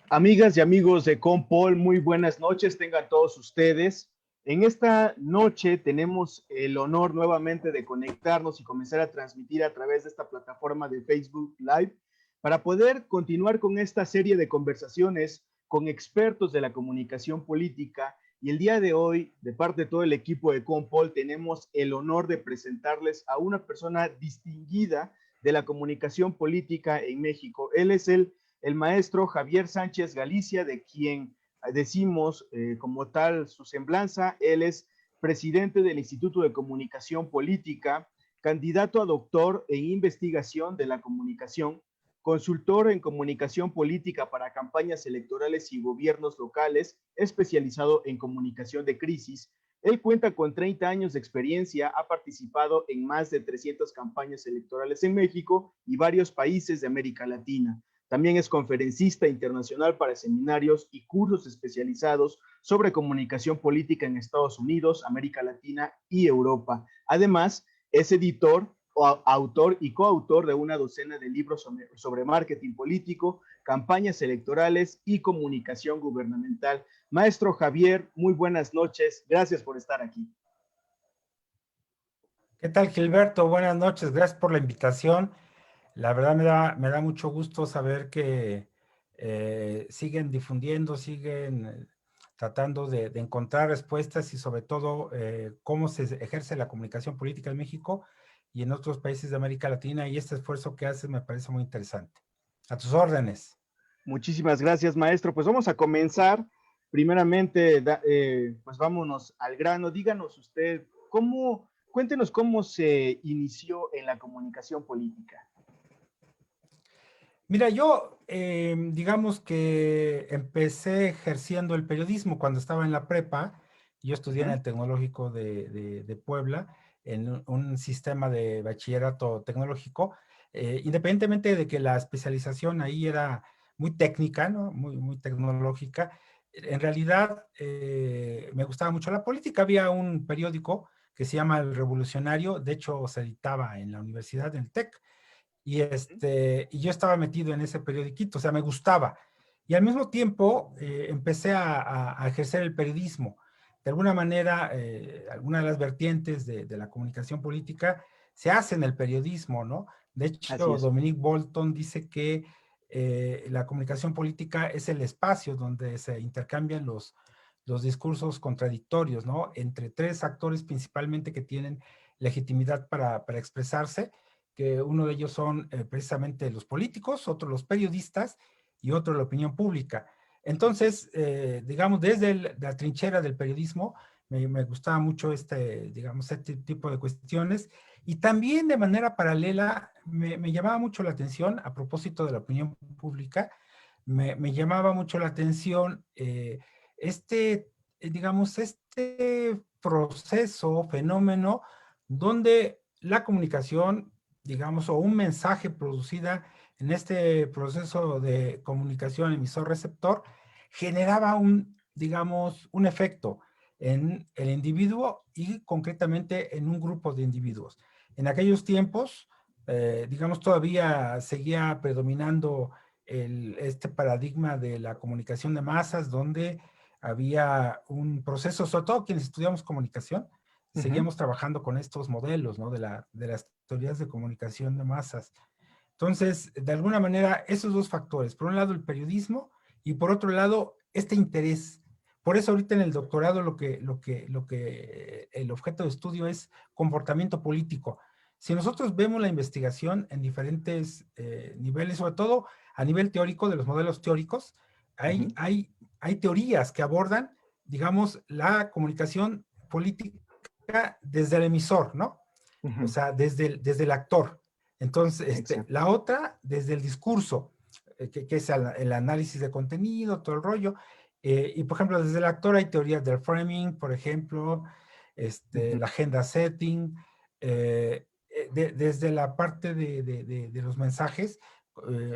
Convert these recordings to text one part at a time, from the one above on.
Amigas y amigos de Compol, muy buenas noches, tengan todos ustedes. En esta noche tenemos el honor nuevamente de conectarnos y comenzar a transmitir a través de esta plataforma de Facebook Live para poder continuar con esta serie de conversaciones con expertos de la comunicación política. Y el día de hoy, de parte de todo el equipo de Compol, tenemos el honor de presentarles a una persona distinguida de la comunicación política en México. Él es el maestro Javier Sánchez Galicia, de quien decimos como tal su semblanza. Él es presidente del Instituto de Comunicación Política, candidato a doctor en investigación de la comunicación, consultor en comunicación política para campañas electorales y gobiernos locales, especializado en comunicación de crisis. Él cuenta con 30 años de experiencia, ha participado en más de 300 campañas electorales en México y varios países de América Latina. También es conferencista internacional para seminarios y cursos especializados sobre comunicación política en Estados Unidos, América Latina y Europa. Además, es editor, autor y coautor de una docena de libros sobre marketing político, campañas electorales y comunicación gubernamental. Maestro Javier, muy buenas noches. Gracias por estar aquí. ¿Qué tal, Gilberto? Buenas noches. Gracias por la invitación. La verdad me da mucho gusto saber que siguen difundiendo, siguen tratando de encontrar respuestas y sobre todo cómo se ejerce la comunicación política en México y en otros países de América Latina, y este esfuerzo que haces me parece muy interesante. A tus órdenes. Muchísimas gracias, maestro. Pues vamos a comenzar. Primeramente, pues vámonos al grano. Díganos usted, cuéntenos cómo se inició en la comunicación política. Mira, yo digamos que empecé ejerciendo el periodismo cuando estaba en la prepa. Yo estudié en el Tecnológico de Puebla, en un sistema de bachillerato tecnológico, independientemente de que la especialización ahí era muy técnica, ¿no? Muy tecnológica. En realidad me gustaba mucho la política. Había un periódico que se llama El Revolucionario, de hecho se editaba en la universidad, en el TEC, y yo estaba metido en ese periodiquito, o sea, me gustaba. Y al mismo tiempo empecé a ejercer el periodismo. De alguna manera, alguna de las vertientes de la comunicación política se hace en el periodismo, ¿no? De Así hecho, es. Dominique Bolton dice que la comunicación política es el espacio donde se intercambian los discursos contradictorios, ¿no? Entre tres actores principalmente que tienen legitimidad para expresarse, que uno de ellos son precisamente los políticos, otro los periodistas y otro la opinión pública. Entonces, digamos, desde la trinchera del periodismo, me gustaba mucho digamos, este tipo de cuestiones, y también de manera paralela me llamaba mucho la atención, a propósito de la opinión pública, me llamaba mucho la atención digamos, este proceso, fenómeno, donde la comunicación, digamos, o un mensaje producida en este proceso de comunicación emisor-receptor, generaba digamos, un efecto en el individuo y concretamente en un grupo de individuos. En aquellos tiempos, digamos, todavía seguía predominando este paradigma de la comunicación de masas, donde había un proceso, sobre todo quienes estudiamos comunicación, seguíamos trabajando con estos modelos, ¿no? De las teorías de comunicación de masas. Entonces, de alguna manera, esos dos factores, por un lado el periodismo y por otro lado este interés. Por eso ahorita en el doctorado el objeto de estudio es comportamiento político. Si nosotros vemos la investigación en diferentes niveles, sobre todo a nivel teórico, de los modelos teóricos, hay teorías que abordan, digamos, la comunicación política desde el emisor, ¿no? O sea, desde el actor. Entonces, la otra, desde el discurso, que es el análisis de contenido, todo el rollo. Y, por ejemplo, desde el actor hay teorías del framing, por ejemplo, la agenda setting, desde la parte de los mensajes,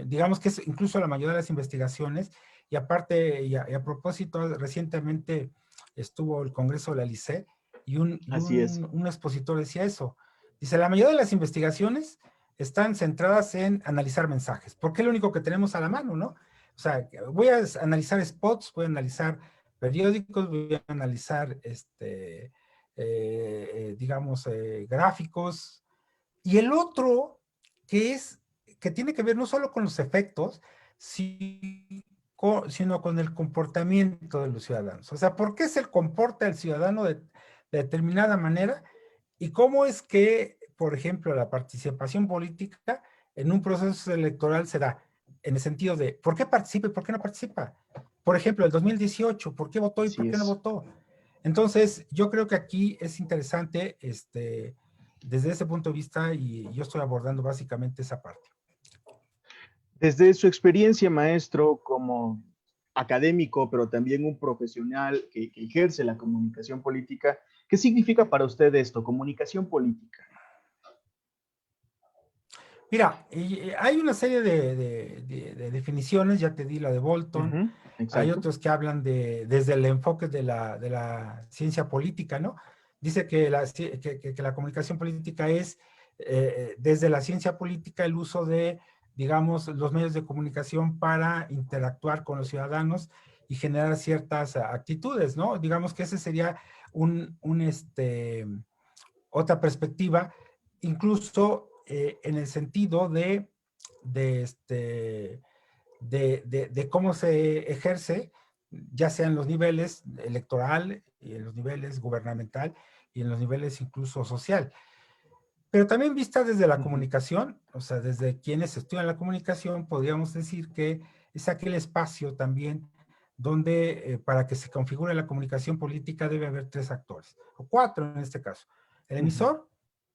digamos que es incluso la mayoría de las investigaciones, y aparte, y a propósito, recientemente estuvo el Congreso de la LICE, y un expositor decía eso. Dice, la mayoría de las investigaciones están centradas en analizar mensajes, porque es lo único que tenemos a la mano, ¿no? O sea, voy a analizar spots, voy a analizar periódicos, voy a analizar, digamos, gráficos. Y el otro, que tiene que ver no solo con los efectos, sino con el comportamiento de los ciudadanos. O sea, ¿por qué se comporta el ciudadano de determinada manera? ¿Y cómo es que, por ejemplo, la participación política en un proceso electoral se da? En el sentido de, ¿por qué participa y por qué no participa? Por ejemplo, el 2018, ¿por qué votó y Así por qué no es. votó? Entonces, yo creo que aquí es interesante, desde ese punto de vista, y yo estoy abordando básicamente esa parte. Desde su experiencia, maestro, como académico, pero también un profesional que ejerce la comunicación política, ¿qué significa para usted esto, comunicación política? Mira, hay una serie de definiciones, ya te di la de Bolton, Ujú, hay exacto. otros que hablan desde el enfoque de la ciencia política, ¿no? Dice que la comunicación política es, desde la ciencia política, el uso de, digamos, los medios de comunicación para interactuar con los ciudadanos y generar ciertas actitudes, ¿no? Digamos que ese sería otra perspectiva, incluso en el sentido de, este, de cómo se ejerce, ya sea en los niveles electoral, y en los niveles gubernamental, y en los niveles incluso social. Pero también vista desde la Ujú, comunicación, o sea, desde quienes estudian la comunicación, podríamos decir que es aquel espacio también donde para que se configure la comunicación política debe haber tres actores, o cuatro en este caso. El ujú. emisor,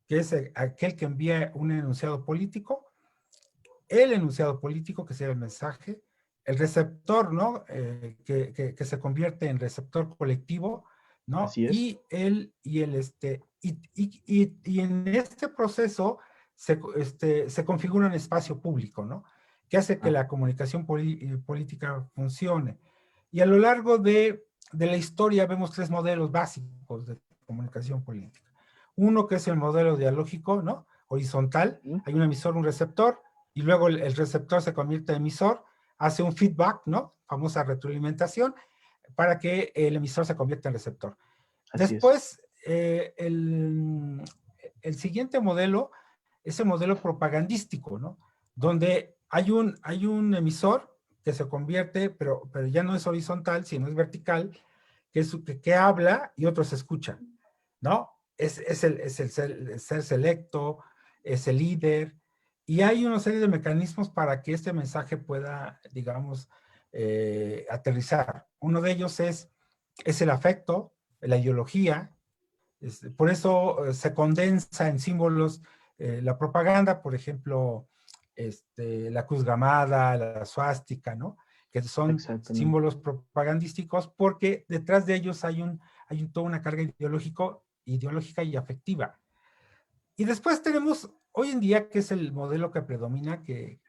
que es aquel que envía un enunciado político; el enunciado político, que sería el mensaje; el receptor, ¿no? Que se convierte en receptor colectivo, ¿no? Así es. Y en este proceso se configura un espacio público, ¿no? Que hace que Ah, la comunicación política funcione. Y a lo largo de la historia vemos tres modelos básicos de comunicación política. Uno que es el modelo dialógico, ¿no? Horizontal, ujú, hay un emisor, un receptor, y luego el receptor se convierte en emisor, hace un feedback, ¿no? Famosa retroalimentación, para que el emisor se convierta en receptor. así es. Después, el siguiente modelo es el modelo propagandístico, ¿no? Donde hay un emisor que se convierte, pero ya no es horizontal, sino es vertical, que habla y otros escuchan, ¿no? Es el ser selecto, es el líder, y hay una serie de mecanismos para que este mensaje pueda, digamos, aterrizar. Uno de ellos es el afecto, la ideología. Por eso se condensa en símbolos la propaganda, por ejemplo, la cruz gamada, la suástica, ¿no? Que son Exactamente. símbolos propagandísticos porque detrás de ellos hay toda una carga ideológica y afectiva. Y después tenemos hoy en día, que es el modelo que predomina, que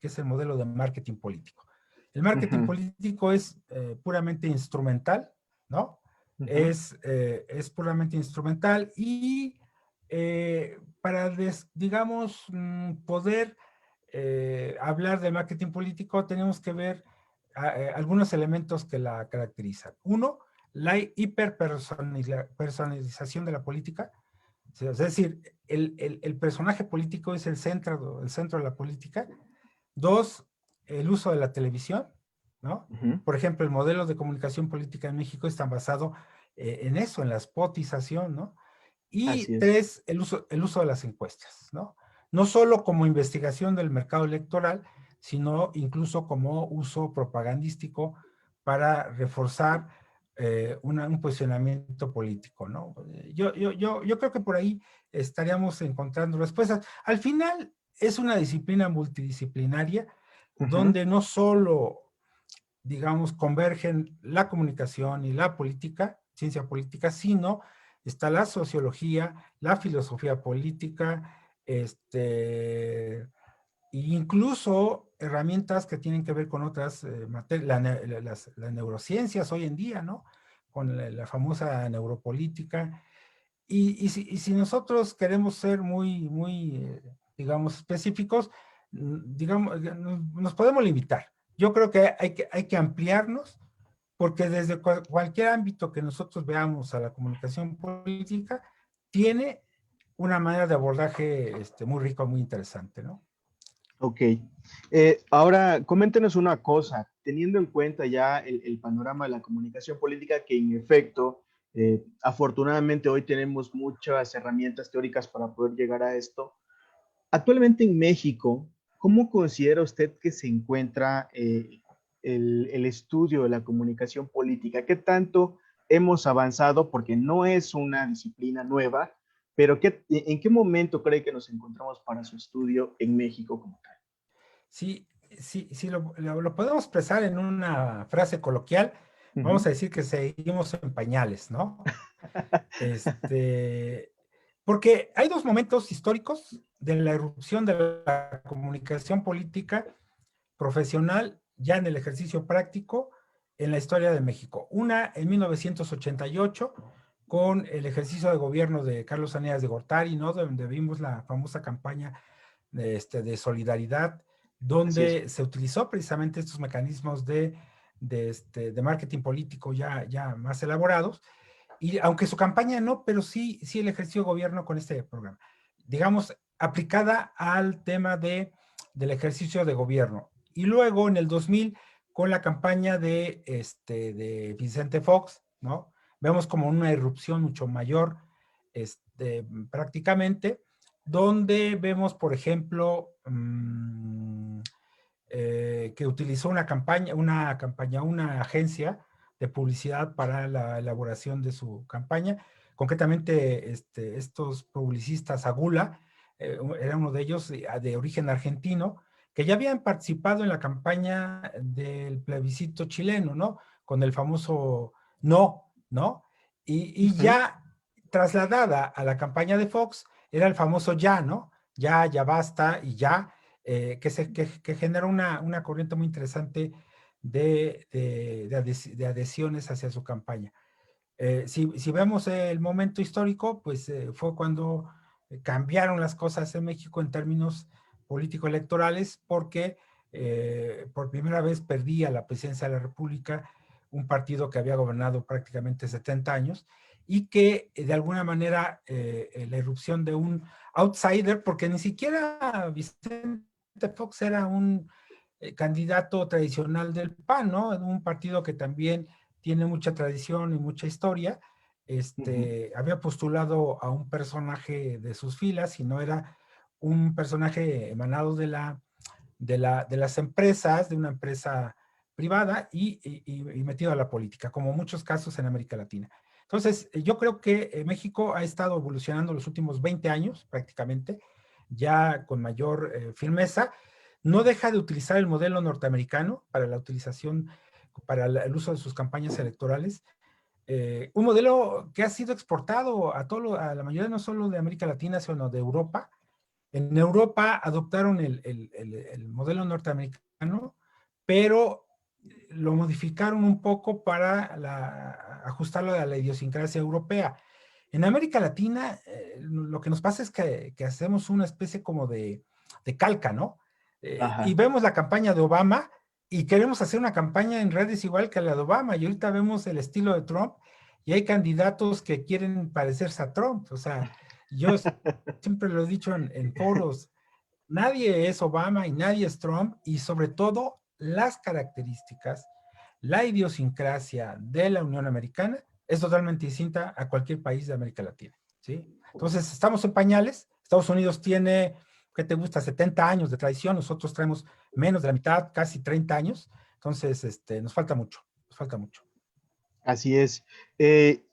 es el modelo de marketing político. El marketing Ujú, político es puramente instrumental, ¿no? ujú. Es puramente instrumental y para, digamos, poder hablar de marketing político, tenemos que ver algunos elementos que la caracterizan. Uno, la hiperpersonalización de la política. Sí, es decir, el personaje político es el centro de la política. Dos, el uso de la televisión, ¿no? Ujú, Por ejemplo, el modelo de comunicación política en México está basado en eso, en la spotización, ¿no? Y así es. tres, el uso de las encuestas, ¿no? No solo como investigación del mercado electoral, sino incluso como uso propagandístico para reforzar un posicionamiento político, ¿no? Yo creo que por ahí estaríamos encontrando respuestas. Al final es una disciplina multidisciplinaria Ujú, donde no solo, digamos, convergen la comunicación y la política, ciencia política, sino está la sociología, la filosofía política, e incluso herramientas que tienen que ver con otras materias, las neurociencias hoy en día, ¿no? Con la famosa neuropolítica. Y si nosotros queremos ser muy, digamos, específicos, digamos, nos podemos limitar. yo creo que hay que ampliarnos, porque desde cualquier ámbito que nosotros veamos a la comunicación política, tiene una manera de abordaje muy rico, muy interesante, ¿no? Ok. Ahora, coméntenos una cosa, teniendo en cuenta ya el panorama de la comunicación política, que en efecto, afortunadamente hoy tenemos muchas herramientas teóricas para poder llegar a esto. Actualmente en México, ¿cómo considera usted que se encuentra el estudio de la comunicación política? ¿Qué tanto hemos avanzado? Porque no es una disciplina nueva, pero ¿en qué momento cree que nos encontramos para su estudio en México como tal? Sí, sí, lo podemos expresar en una frase coloquial, vamos Ujú. a decir que seguimos en pañales, ¿no? Este, porque hay dos momentos históricos de la irrupción de la comunicación política profesional ya en el ejercicio práctico en la historia de México. Una en 1988 con el ejercicio de gobierno de Carlos Aníbal de Gortari, ¿no? Donde vimos la famosa campaña de solidaridad, Así es. donde se utilizó precisamente estos mecanismos de marketing político ya más elaborados, y aunque su campaña no, pero sí el ejercicio de gobierno con este programa, digamos, aplicada al tema del ejercicio de gobierno. Y luego en el 2000, con la campaña de Vicente Fox, ¿no? Vemos como una irrupción mucho mayor, prácticamente, donde vemos, por ejemplo, que utilizó una agencia de publicidad para la elaboración de su campaña. Concretamente, estos publicistas, Agula, era uno de ellos de origen argentino, que ya habían participado en la campaña del plebiscito chileno, ¿no? Con el famoso no, ¿no? Y Ujú. ya trasladada a la campaña de Fox, era el famoso ya, ¿no? Ya basta y ya, que genera una corriente muy interesante de adhesiones hacia su campaña. Si vemos el momento histórico, pues fue cuando cambiaron las cosas en México en términos político-electorales, porque por primera vez perdía la presidencia de la República un partido que había gobernado prácticamente 70 años y que de alguna manera la irrupción de un outsider, porque ni siquiera Vicente Fox era un candidato tradicional del PAN, ¿no? Un partido que también tiene mucha tradición y mucha historia. Ujú. Había postulado a un personaje de sus filas y no era un personaje emanado de las empresas, de una empresa privada y metido a la política, como muchos casos en América Latina. Entonces, yo creo que México ha estado evolucionando los últimos 20 años prácticamente, ya con mayor firmeza. No deja de utilizar el modelo norteamericano para la utilización, para el uso de sus campañas electorales. Un modelo que ha sido exportado a la mayoría no solo de América Latina, sino de Europa. En Europa adoptaron el modelo norteamericano, pero lo modificaron un poco para ajustarlo a la idiosincrasia europea. En América Latina, lo que nos pasa es que hacemos una especie como de calca, ¿no? Y Ajá. vemos la campaña de Obama y queremos hacer una campaña en redes igual que la de Obama. Y ahorita vemos el estilo de Trump y hay candidatos que quieren parecerse a Trump. O sea, yo siempre lo he dicho en foros, nadie es Obama y nadie es Trump, y sobre todo las características, la idiosincrasia de la Unión Americana es totalmente distinta a cualquier país de América Latina, ¿sí? Entonces, estamos en pañales. Estados Unidos tiene, ¿qué te gusta? 70 años de tradición, nosotros traemos menos de la mitad, casi 30 años. Entonces, nos falta mucho, nos falta mucho. Así es.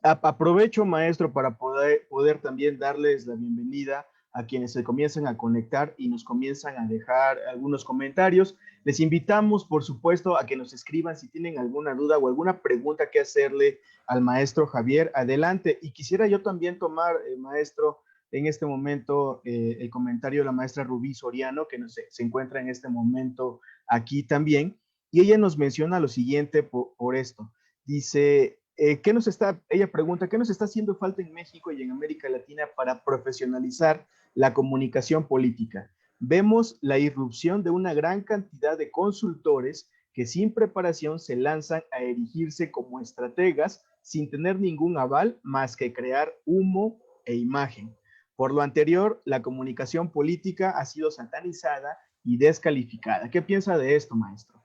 Aprovecho, maestro, para poder también darles la bienvenida a quienes se comienzan a conectar y nos comienzan a dejar algunos comentarios. Les invitamos, por supuesto, a que nos escriban si tienen alguna duda o alguna pregunta que hacerle al maestro Javier. Adelante. Y quisiera yo también tomar, maestro, en este momento el comentario de la maestra Rubí Soriano, que se encuentra en este momento aquí también. Y ella nos menciona lo siguiente por esto. Dice, ella pregunta, ¿qué nos está haciendo falta en México y en América Latina para profesionalizar la comunicación política? Vemos la irrupción de una gran cantidad de consultores que sin preparación se lanzan a erigirse como estrategas sin tener ningún aval más que crear humo e imagen. Por lo anterior, la comunicación política ha sido satanizada y descalificada. ¿Qué piensa de esto, maestro?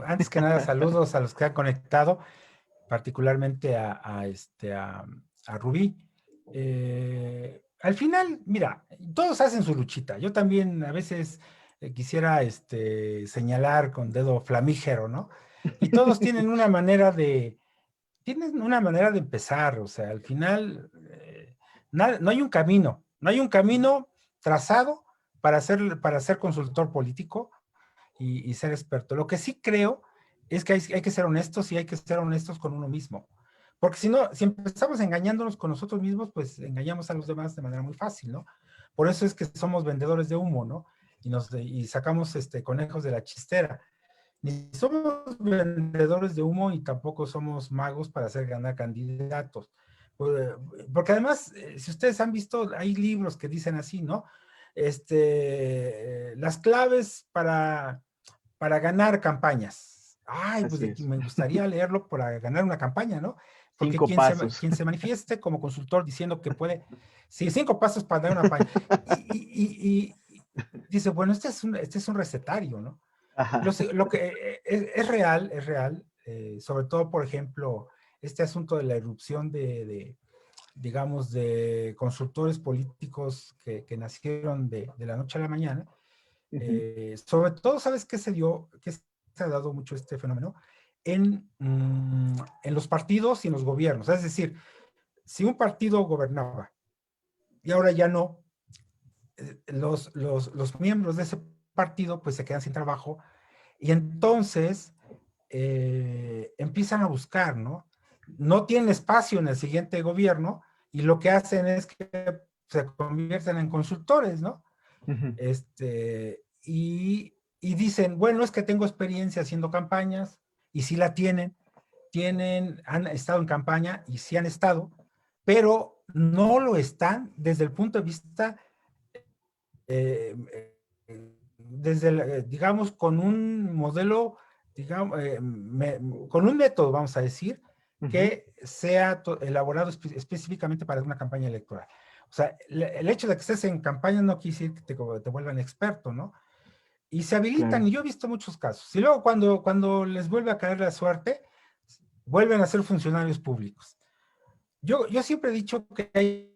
Antes que nada, saludos a los que han conectado, particularmente a Rubí. Al final, mira, todos hacen su luchita. Yo también a veces quisiera señalar con dedo flamígero, ¿no? Y todos tienen una manera de empezar. O sea, al final, no hay un camino, trazado para ser consultor político y ser experto. Lo que sí creo es que hay que ser honestos y hay que ser honestos con uno mismo. Porque si no, si empezamos engañándonos con nosotros mismos, pues engañamos a los demás de manera muy fácil, ¿no? Por eso es que somos vendedores de humo, ¿no? Y sacamos conejos de la chistera. Ni somos vendedores de humo y tampoco somos magos para hacer ganar candidatos. Porque además, si ustedes han visto, hay libros que dicen así, ¿no? Las claves para ganar campañas. Ay, pues Así es. me gustaría leerlo para ganar una campaña, ¿no? Porque 5 pasos. quien se manifieste como consultor diciendo que puede, sí, 5 pasos para dar una campaña. Y dice, bueno, este es un recetario, ¿no? Ajá. Lo que es real, sobre todo, por ejemplo, este asunto de la irrupción digamos, de consultores políticos que nacieron de la noche a la mañana. Sobre todo, ¿sabes qué se dio? ¿Qué se ha dado mucho este fenómeno? En los partidos y en los gobiernos. Es decir, si un partido gobernaba y ahora ya no, los miembros de ese partido pues se quedan sin trabajo y entonces empiezan a buscar, ¿no? No tienen espacio en el siguiente gobierno y lo que hacen es que se convierten en consultores, ¿no? Ujú. Y dicen, bueno, es que tengo experiencia haciendo campañas, y sí la han estado en campaña, y sí han estado, pero no lo están desde el punto de vista, eh, digamos, con un modelo, digamos, con un método, vamos a decir, Ujú. que sea elaborado específicamente para una campaña electoral. O sea, el hecho de que estés en campaña no quiere decir que te vuelvan experto, ¿no? Y se habilitan, Claro. y yo he visto muchos casos. Y luego cuando les vuelve a caer la suerte, vuelven a ser funcionarios públicos. Yo siempre he dicho que hay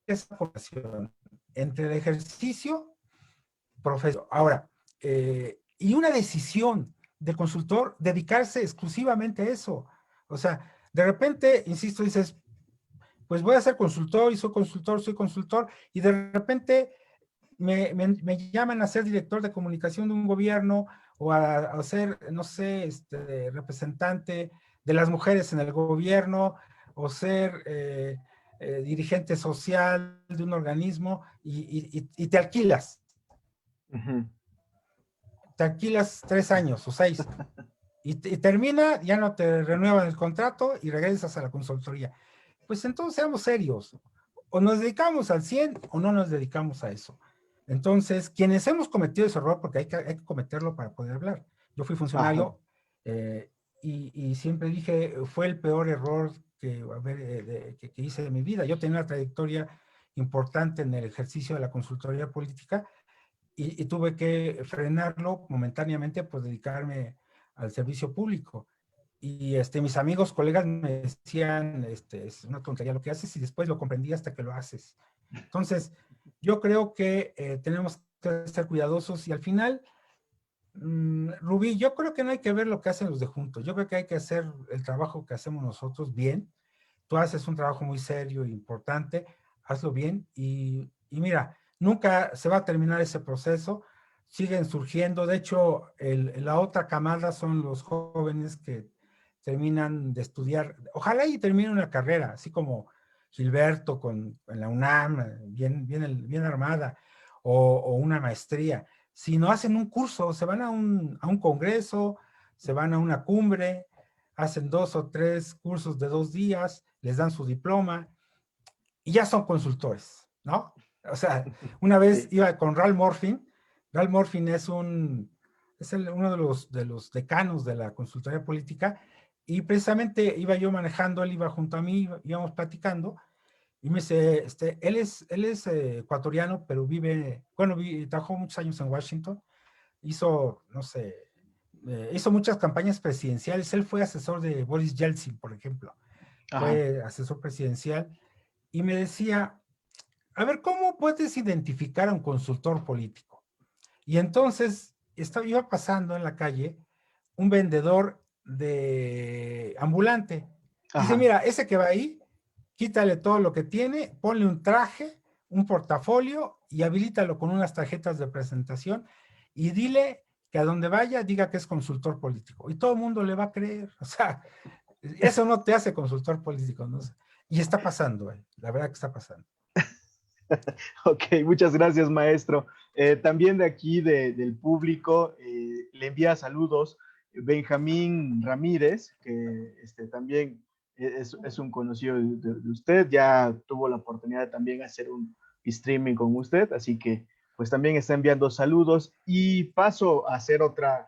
esa correlación entre el ejercicio profesional. Ahora, y una decisión del consultor dedicarse exclusivamente a eso. O sea, de repente, insisto, dices, pues voy a ser consultor y soy consultor, y de repente me llaman a ser director de comunicación de un gobierno o a ser, no sé, representante de las mujeres en el gobierno o ser dirigente social de un organismo y Ujú. te alquilas 3 años o 6 y termina, ya no te renuevan el contrato y regresas a la consultoría. Pues entonces seamos serios, o nos dedicamos al 100 o no nos dedicamos a eso. Entonces, quienes hemos cometido ese error, porque hay que cometerlo para poder hablar. Yo fui Ajá. funcionario y siempre dije, fue el peor error que hice en mi vida. Yo tenía una trayectoria importante en el ejercicio de la consultoría política y tuve que frenarlo momentáneamente por dedicarme al servicio público. Y mis amigos, colegas me decían, es una tontería lo que haces, y después lo comprendí hasta que lo haces. Entonces, yo creo que tenemos que ser cuidadosos y al final, Rubí, yo creo que no hay que ver lo que hacen los de juntos. Yo creo que hay que hacer el trabajo que hacemos nosotros bien. Tú haces un trabajo muy serio e importante, hazlo bien y mira, nunca se va a terminar ese proceso, siguen surgiendo. De hecho, la otra camada son los jóvenes que terminan de estudiar, ojalá y terminen una carrera, así como Gilberto en la UNAM, bien armada, o una maestría. Si no hacen un curso, se van a un congreso, se van a una cumbre, hacen 2 o 3 cursos de 2 días, les dan su diploma y ya son consultores, ¿no? O sea, una vez Sí. iba con Ralph Morphin Ralph Morfin es uno de los decanos de la consultoría política, y precisamente iba yo manejando, él iba junto a mí, íbamos platicando, y me dice, él es ecuatoriano, pero trabajó muchos años en Washington, hizo, no sé, hizo muchas campañas presidenciales, él fue asesor de Boris Yeltsin, por ejemplo, Ajá. fue asesor presidencial, y me decía, a ver, ¿cómo puedes identificar a un consultor político? Y entonces iba pasando en la calle un vendedor de ambulante. Dice, Ajá. mira, ese que va ahí, quítale todo lo que tiene, ponle un traje, un portafolio y habilítalo con unas tarjetas de presentación y dile que a donde vaya diga que es consultor político. Y todo el mundo le va a creer. O sea, eso no te hace consultor político, ¿no? Y está pasando, la verdad que está pasando. Ok, muchas gracias, maestro. También de aquí, del público, le envía saludos Benjamín Ramírez, que también es un conocido de usted, ya tuvo la oportunidad de también hacer un streaming con usted, así que pues también está enviando saludos. Y paso a hacer otra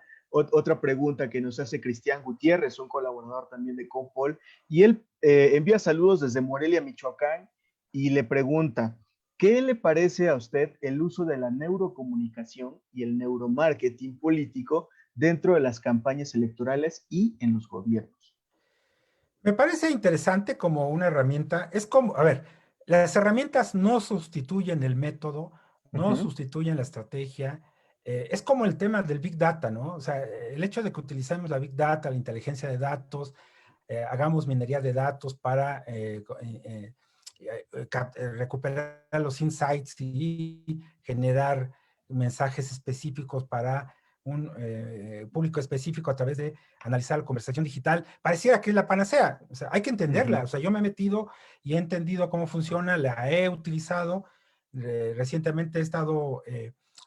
pregunta que nos hace Cristian Gutiérrez, un colaborador también de Compol, y él envía saludos desde Morelia, Michoacán, y le pregunta, ¿qué le parece a usted el uso de la neurocomunicación y el neuromarketing político dentro de las campañas electorales y en los gobiernos? Me parece interesante como una herramienta. Es como, a ver, las herramientas no sustituyen el método, no Ujú. sustituyen la estrategia. Es como el tema del Big Data, ¿no? O sea, el hecho de que utilicemos la Big Data, la inteligencia de datos, hagamos minería de datos para recuperar los insights y generar mensajes específicos para un público específico a través de analizar la conversación digital, pareciera que es la panacea. O sea, hay que entenderla. Ujú. O sea, yo me he metido y he entendido cómo funciona, la he utilizado. Recientemente he estado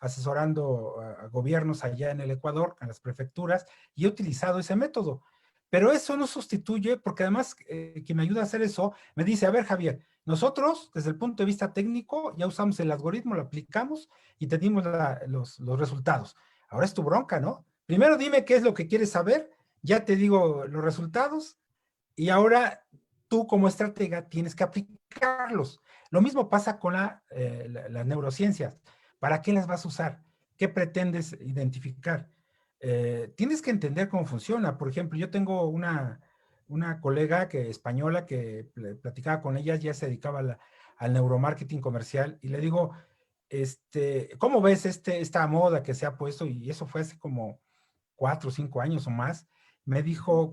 asesorando a gobiernos allá en el Ecuador, en las prefecturas, y he utilizado ese método. Pero eso no sustituye, porque además quien me ayuda a hacer eso, me dice, a ver, Javier, nosotros desde el punto de vista técnico ya usamos el algoritmo, lo aplicamos y te dimos los resultados. Ahora es tu bronca, ¿no? Primero dime qué es lo que quieres saber, ya te digo los resultados y ahora tú como estratega tienes que aplicarlos. Lo mismo pasa con las neurociencias. ¿Para qué las vas a usar? ¿Qué pretendes identificar? Tienes que entender cómo funciona. Por ejemplo, yo tengo una colega española que platicaba con ella, ya se dedicaba al neuromarketing comercial y le digo, ¿cómo ves esta moda que se ha puesto? Y eso fue hace como 4 o 5 años o más. Me dijo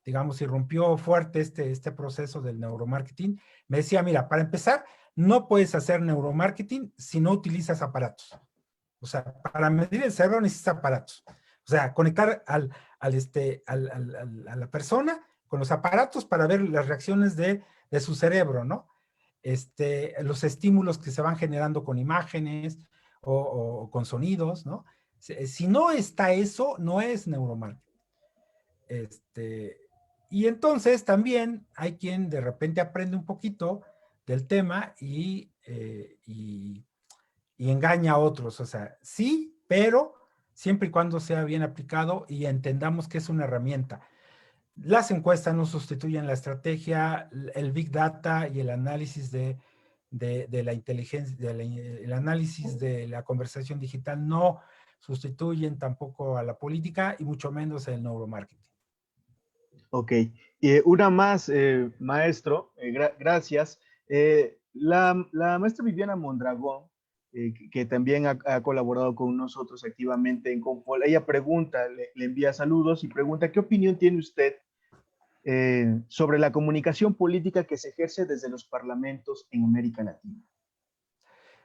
digamos, irrumpió fuerte este proceso del neuromarketing, me decía, mira, para empezar, no puedes hacer neuromarketing si no utilizas aparatos. O sea, para medir el cerebro necesitas aparatos. O sea, conectar a la persona con los aparatos para ver las reacciones de su cerebro, ¿no? Los estímulos que se van generando con imágenes o con sonidos, ¿no? Si no está eso, no es neuromarketing. Este, y entonces también hay quien de repente aprende un poquito del tema y engaña a otros. O sea, sí, pero siempre y cuando sea bien aplicado y entendamos que es una herramienta. Las encuestas no sustituyen la estrategia, el Big Data y el análisis de la inteligencia, el análisis de la conversación digital no sustituyen tampoco a la política y mucho menos el neuromarketing. Ok. Una más, maestro, gracias. La maestra Viviana Mondragón, que también ha colaborado con nosotros activamente en Compol, ella pregunta, le envía saludos y pregunta, ¿qué opinión tiene usted sobre la comunicación política que se ejerce desde los parlamentos en América Latina?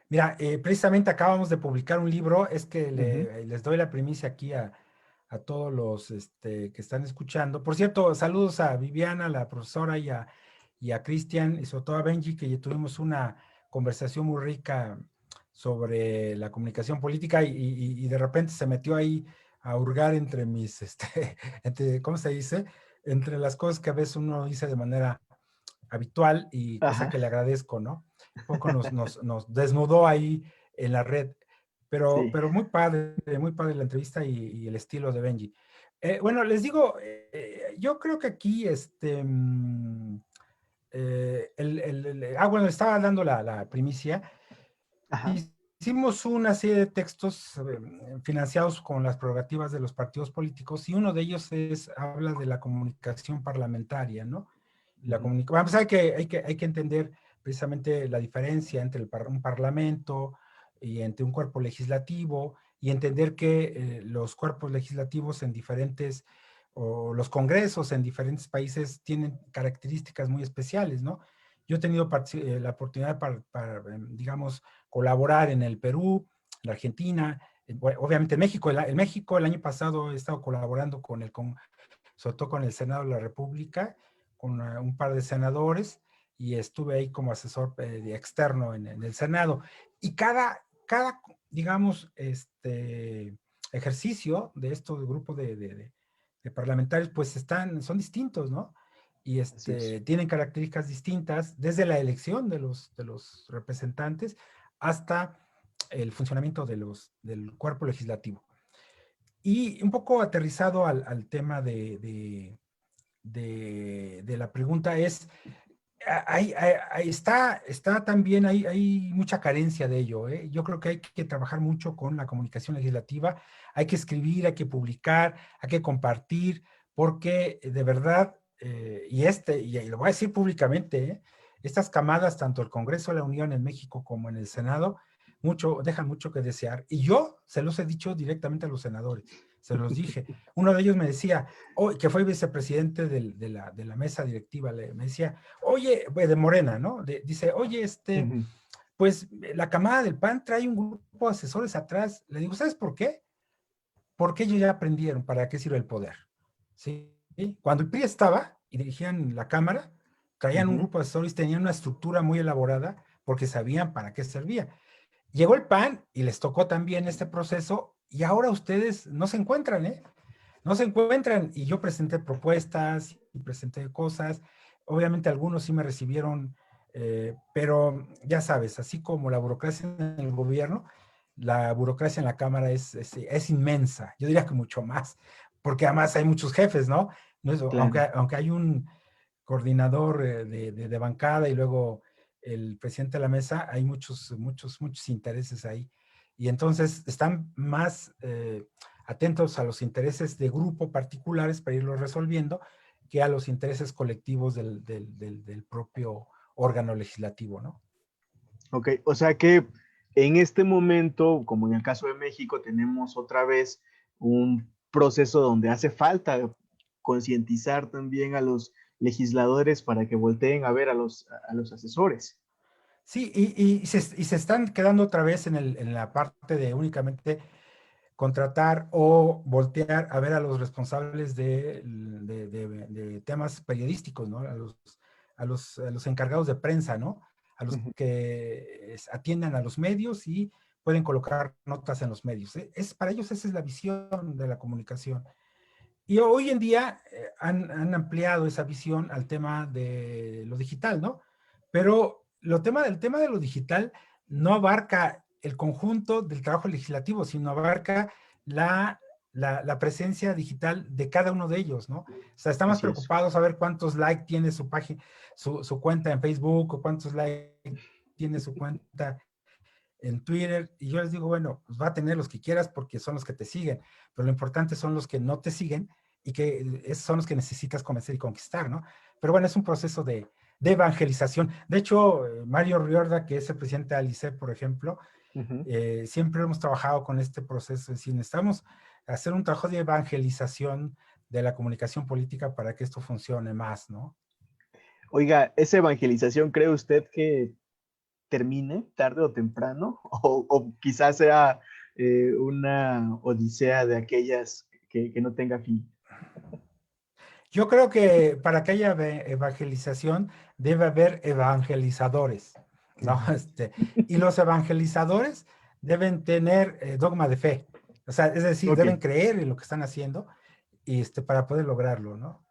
Mira, precisamente acabamos de publicar un libro, es que Ujú. les doy la primicia aquí a todos los que están escuchando. Por cierto, saludos a Viviana, la profesora, y a Cristian, y sobre todo a Benji, que ya tuvimos una conversación muy rica sobre la comunicación política y de repente se metió ahí a hurgar entre ¿cómo se dice? Entre las cosas que a veces uno dice de manera habitual y cosa Ajá. que le agradezco, ¿no? Un poco nos desnudó ahí en la red. Sí. Pero muy padre la entrevista y el estilo de Benji. Bueno, les digo, yo creo que aquí, bueno, estaba dando la primicia. Ajá. Hicimos una serie de textos financiados con las prerrogativas de los partidos políticos y uno de ellos habla de la comunicación parlamentaria, ¿no? Vamos a ver que hay que entender precisamente la diferencia entre un parlamento y entre un cuerpo legislativo y entender que los cuerpos legislativos en diferentes, o los congresos en diferentes países tienen características muy especiales, ¿no? Yo he tenido la oportunidad digamos, colaborar en el Perú, en la Argentina, obviamente en México. En México el año pasado he estado colaborando sobre todo con el Senado de la República, con un par de senadores, y estuve ahí como asesor externo en el Senado. Y cada digamos, ejercicio de estos grupos de parlamentarios, pues son distintos, ¿no? Y Así es. tienen características distintas desde la elección de los representantes hasta el funcionamiento del cuerpo legislativo. Y un poco aterrizado al tema de la pregunta es, está también, hay mucha carencia de ello, ¿eh? Yo creo que hay que trabajar mucho con la comunicación legislativa, hay que escribir, hay que publicar, hay que compartir, porque de verdad, y lo voy a decir públicamente, estas camadas, tanto el Congreso de la Unión en México como en el Senado, dejan mucho que desear. Y yo se los he dicho directamente a los senadores, se los dije. Uno de ellos me decía, que fue vicepresidente de la mesa directiva, me decía, oye, de Morena, ¿no? Dice, oye, Ujú. pues la camada del PAN trae un grupo de asesores atrás. Le digo, ¿sabes por qué? Porque ellos ya aprendieron para qué sirve el poder. ¿Sí? Cuando el PRI estaba y dirigían la Cámara, traían un Ujú. grupo de asesores, tenían una estructura muy elaborada porque sabían para qué servía. Llegó el PAN y les tocó también este proceso y ahora ustedes no se encuentran, ¿eh? No se encuentran y yo presenté propuestas y presenté cosas. Obviamente algunos sí me recibieron, pero ya sabes, así como la burocracia en el gobierno, la burocracia en la Cámara es inmensa. Yo diría que mucho más, porque además hay muchos jefes, ¿no? No es, Claro. aunque hay un coordinador de bancada y luego el presidente de la mesa, hay muchos intereses ahí. Y entonces están más atentos a los intereses de grupo particulares para irlos resolviendo que a los intereses colectivos del propio órgano legislativo, ¿no? Ok, o sea que en este momento, como en el caso de México, tenemos otra vez un proceso donde hace falta concientizar también a los legisladores para que volteen a ver a los asesores. Sí, y se están quedando otra vez en la parte de únicamente contratar o voltear a ver a los responsables de temas periodísticos, ¿no? A los encargados de prensa, ¿no? A los Ujú. que atiendan a los medios y pueden colocar notas en los medios. Para ellos esa es la visión de la comunicación. Y hoy en día han ampliado esa visión al tema de lo digital, ¿no? Pero el tema de lo digital no abarca el conjunto del trabajo legislativo, sino abarca la, la presencia digital de cada uno de ellos, ¿no? O sea, estamos Así es. preocupados a ver cuántos likes tiene su página, su cuenta en Facebook o cuántos likes tiene su cuenta en Twitter, y yo les digo, bueno, pues va a tener los que quieras porque son los que te siguen, pero lo importante son los que no te siguen y que son los que necesitas convencer y conquistar, ¿no? Pero bueno, es un proceso de evangelización. De hecho, Mario Riorda, que es el presidente de Alice, por ejemplo, Ujú. siempre hemos trabajado con este proceso, es decir, necesitamos hacer un trabajo de evangelización de la comunicación política para que esto funcione más, ¿no? Oiga, ¿esa evangelización cree usted que termine tarde o temprano? O quizás sea una odisea de aquellas que no tenga fin. Yo creo que para que haya evangelización debe haber evangelizadores, ¿no? Ujú. Y los evangelizadores deben tener dogma de fe, o sea, es decir, Ok, deben creer en lo que están haciendo y para poder lograrlo, ¿no?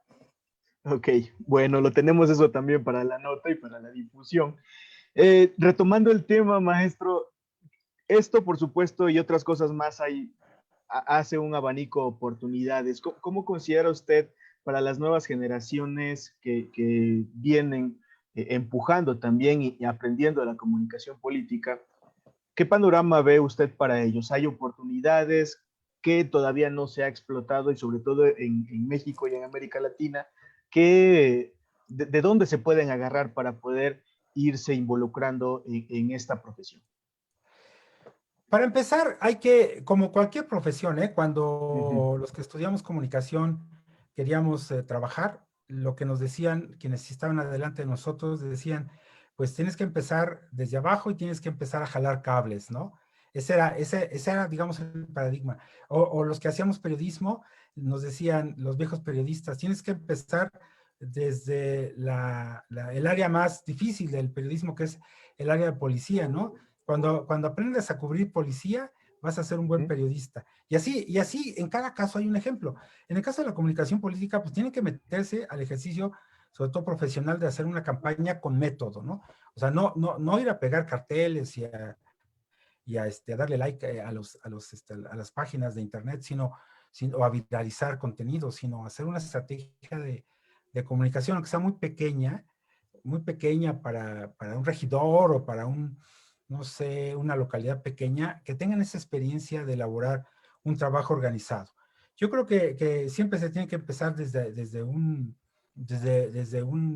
ok. Bueno, lo tenemos eso también para la nota y para la difusión. Retomando el tema, maestro, Esto, por supuesto, y otras cosas más, hace un abanico de oportunidades. ¿Cómo considera usted para las nuevas generaciones que vienen empujando también y aprendiendo de la comunicación política? ¿Qué panorama ve usted para ellos? ¿Hay oportunidades que todavía no se ha explotado y sobre todo en México y en América Latina? ¿De dónde se pueden agarrar para poder irse involucrando en esta profesión? Para empezar, hay que, como cualquier profesión, Ujú, cuando los que estudiamos comunicación queríamos trabajar, lo que nos decían quienes estaban adelante de nosotros, decían, pues tienes que empezar desde abajo y tienes que empezar a jalar cables, ¿no? Ese era, digamos, el paradigma. O los que hacíamos periodismo, nos decían los viejos periodistas, tienes que empezar desde el área más difícil del periodismo, que es el área de policía, ¿no? Cuando aprendes a cubrir policía, vas a ser un buen ujú, periodista. Y así, en cada caso hay un ejemplo. En el caso de la comunicación política, pues tienen que meterse al ejercicio, sobre todo profesional, de hacer una campaña con método, ¿no? O sea, no ir a pegar carteles a darle like a las páginas de internet, o a viralizar contenido, sino hacer una estrategia de comunicación, que sea muy pequeña para un regidor o para no sé, una localidad pequeña, que tengan esa experiencia de elaborar un trabajo organizado. Yo creo que siempre se tiene que empezar desde un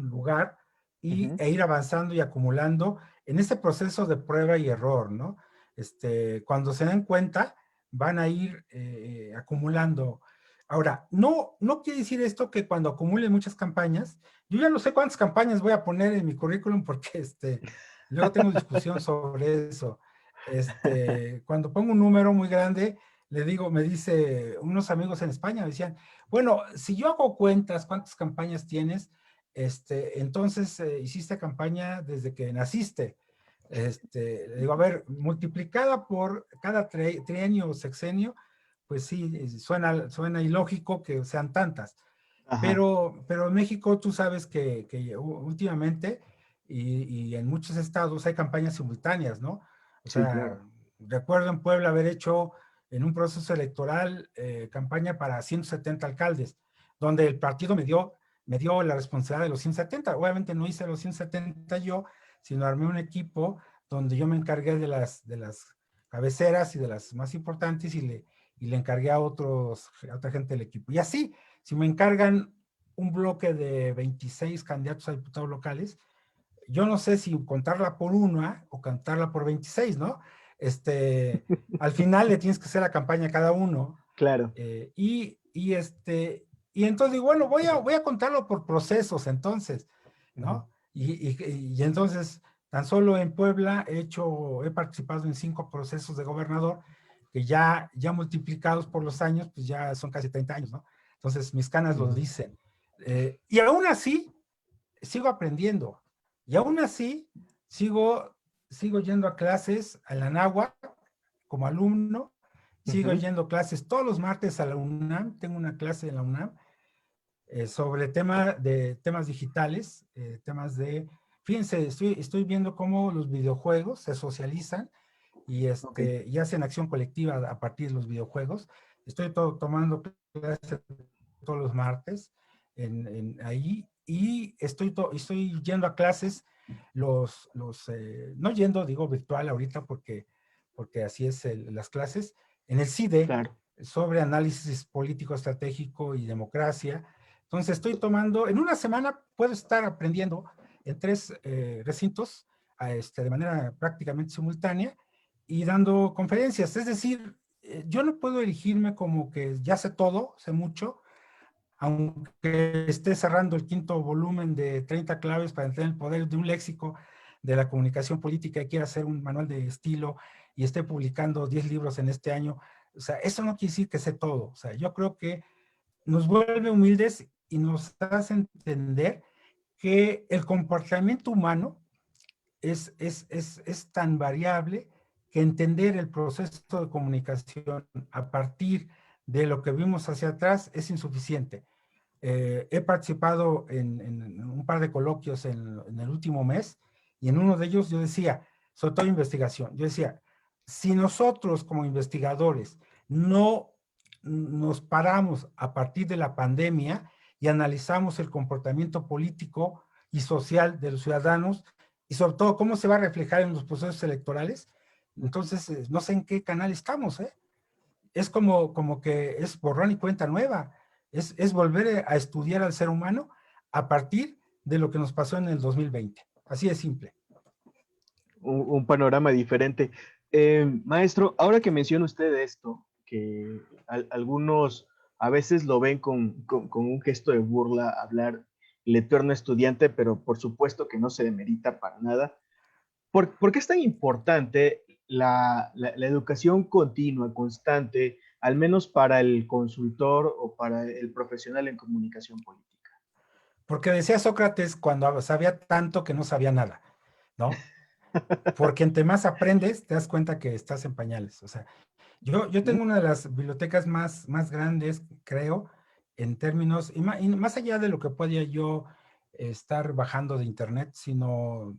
lugar ujú. e ir avanzando y acumulando en ese proceso de prueba y error, ¿no? Cuando se den cuenta, van a ir acumulando. Ahora, no quiere decir esto que cuando acumulen muchas campañas, yo ya no sé cuántas campañas voy a poner en mi currículum porque luego tengo discusión sobre eso. Cuando pongo un número muy grande, me dice, unos amigos en España me decían, bueno, si yo hago cuentas, ¿cuántas campañas tienes? Entonces hiciste campaña desde que naciste. Le digo, a ver, multiplicada por cada trienio o sexenio, pues sí, suena ilógico que sean tantas. Ajá, Pero en México tú sabes que últimamente y en muchos estados hay campañas simultáneas, ¿no? O sí, sea, claro. recuerdo en Puebla haber hecho en un proceso electoral campaña para 170 alcaldes, donde el partido me dio la responsabilidad de los 170. Obviamente no hice los 170 yo, sino armé un equipo donde yo me encargué de las cabeceras y de las más importantes y le encargué a otra gente del equipo. Y así, si me encargan un bloque de 26 candidatos a diputados locales, yo no sé si contarla por una o contarla por 26, ¿no? Al final le tienes que hacer la campaña a cada uno. Claro. Y entonces digo, bueno, voy a contarlo por procesos entonces, Ujú. ¿no? Y entonces, tan solo en Puebla he participado en 5 procesos de gobernador que ya multiplicados por los años, pues ya son casi 30 años, ¿no? Entonces, mis canas lo Ujú. dicen. Y aún así, sigo aprendiendo. Y aún así, sigo, sigo yendo a clases a la náhuatl como alumno, sigo Ujú. yendo a clases todos los martes a la UNAM, tengo una clase en la UNAM sobre temas digitales, fíjense, estoy viendo cómo los videojuegos se socializan Ok. y hacen acción colectiva a partir de los videojuegos. Estoy tomando clases todos los martes ahí y estoy yendo a clases, no yendo, digo virtual ahorita porque así es las clases, en el CIDE Claro. sobre análisis político, estratégico y democracia. Entonces estoy en una semana puedo estar aprendiendo en 3 recintos de manera prácticamente simultánea y dando conferencias. Es decir, yo no puedo erigirme como que ya sé todo, sé mucho, aunque esté cerrando el 5º volumen de 30 claves para entender el poder de un léxico de la comunicación política y quiera hacer un manual de estilo y esté publicando 10 libros en este año. O sea, eso no quiere decir que sé todo. O sea, yo creo que nos vuelve humildes y nos hace entender que el comportamiento humano es tan variable que entender el proceso de comunicación a partir de lo que vimos hacia atrás es insuficiente. He participado en un par de coloquios en el último mes y en uno de ellos yo decía, sobre todo investigación, yo decía, si nosotros como investigadores no nos paramos a partir de la pandemia y analizamos el comportamiento político y social de los ciudadanos y sobre todo cómo se va a reflejar en los procesos electorales, entonces no sé en qué canal estamos, ¿eh? Es como que es borrón y cuenta nueva, es volver a estudiar al ser humano a partir de lo que nos pasó en el 2020. Así de simple. Un panorama diferente. Maestro, ahora que menciona usted esto, que algunos a veces lo ven con un gesto de burla hablar el eterno estudiante, pero por supuesto que no se demerita para nada. ¿Por qué es tan importante la educación continua, constante, al menos para el consultor o para el profesional en comunicación política? Porque decía Sócrates cuando sabía tanto que no sabía nada, ¿no? Porque entre más aprendes, te das cuenta que estás en pañales. O sea, yo tengo una de las bibliotecas más grandes, creo, en términos, y más allá de lo que podía yo estar bajando de internet, sino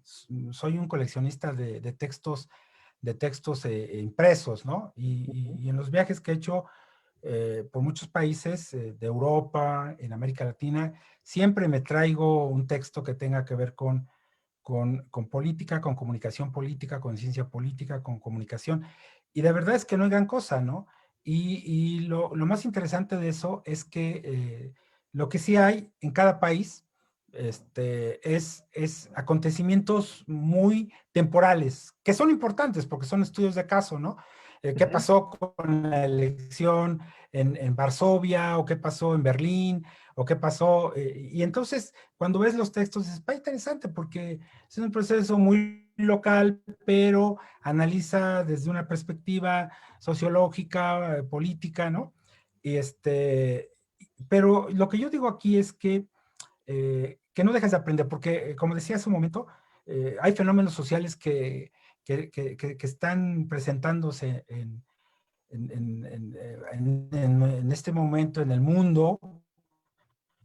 soy un coleccionista de textos impresos, ¿no? Y en los viajes que he hecho por muchos países de Europa, en América Latina, siempre me traigo un texto que tenga que ver con política, con comunicación política, con ciencia política, con comunicación. Y de verdad es que no hay gran cosa, ¿no? Y lo más interesante de eso es que lo que sí hay en cada país es acontecimientos muy temporales, que son importantes porque son estudios de caso, ¿no? ¿Qué pasó con la elección en Varsovia o qué pasó en Berlín o qué pasó? Y entonces, cuando ves los textos, es interesante porque es un proceso muy local, pero analiza desde una perspectiva sociológica, política, ¿no? Y pero lo que yo digo aquí es que no dejes de aprender, porque como decía hace un momento, hay fenómenos sociales que están presentándose en este momento en el mundo,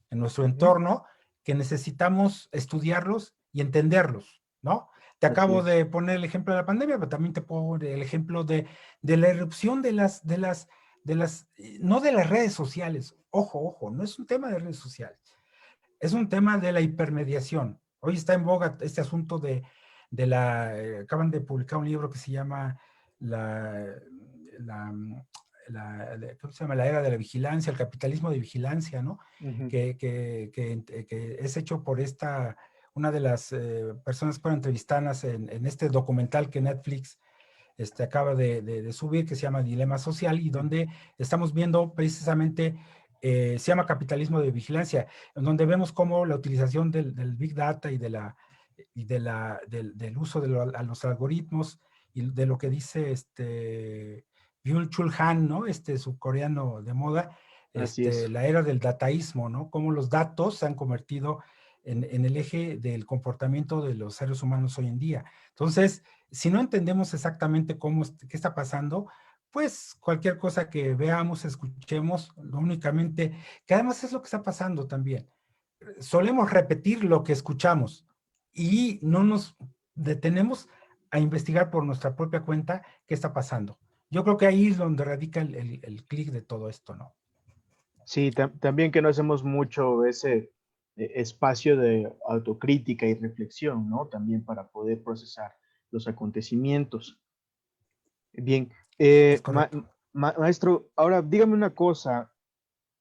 en nuestro entorno, que necesitamos estudiarlos y entenderlos, ¿no? Te Así acabo es. de poner el ejemplo de la pandemia, pero también te pongo el ejemplo de la irrupción no de las redes sociales. Ojo, no es un tema de redes sociales, es un tema de la hipermediación. Hoy está en boga este asunto acaban de publicar un libro que se llama la, la, ¿cómo se llama? La era de la vigilancia, el capitalismo de vigilancia, ¿no? Ujú. Que es hecho por una de las personas que fueron entrevistadas en este documental que Netflix acaba de subir, que se llama Dilema Social, y donde estamos viendo precisamente, se llama capitalismo de vigilancia, en donde vemos cómo la utilización del Big Data del uso a los algoritmos y de lo que dice Byung-Chul Han, ¿no? Subcoreano de moda, Así es. la era del dataísmo, ¿no? Cómo los datos se han convertido en el eje del comportamiento de los seres humanos hoy en día. Entonces, si no entendemos exactamente qué está pasando, pues cualquier cosa que veamos, escuchemos, lo únicamente, que además es lo que está pasando también. Solemos repetir lo que escuchamos y no nos detenemos a investigar por nuestra propia cuenta qué está pasando. Yo creo que ahí es donde radica el clic de todo esto, ¿no? Sí, también que no hacemos mucho ese espacio de autocrítica y reflexión, ¿no? También para poder procesar los acontecimientos. Bien, Es correcto. maestro, ahora dígame una cosa.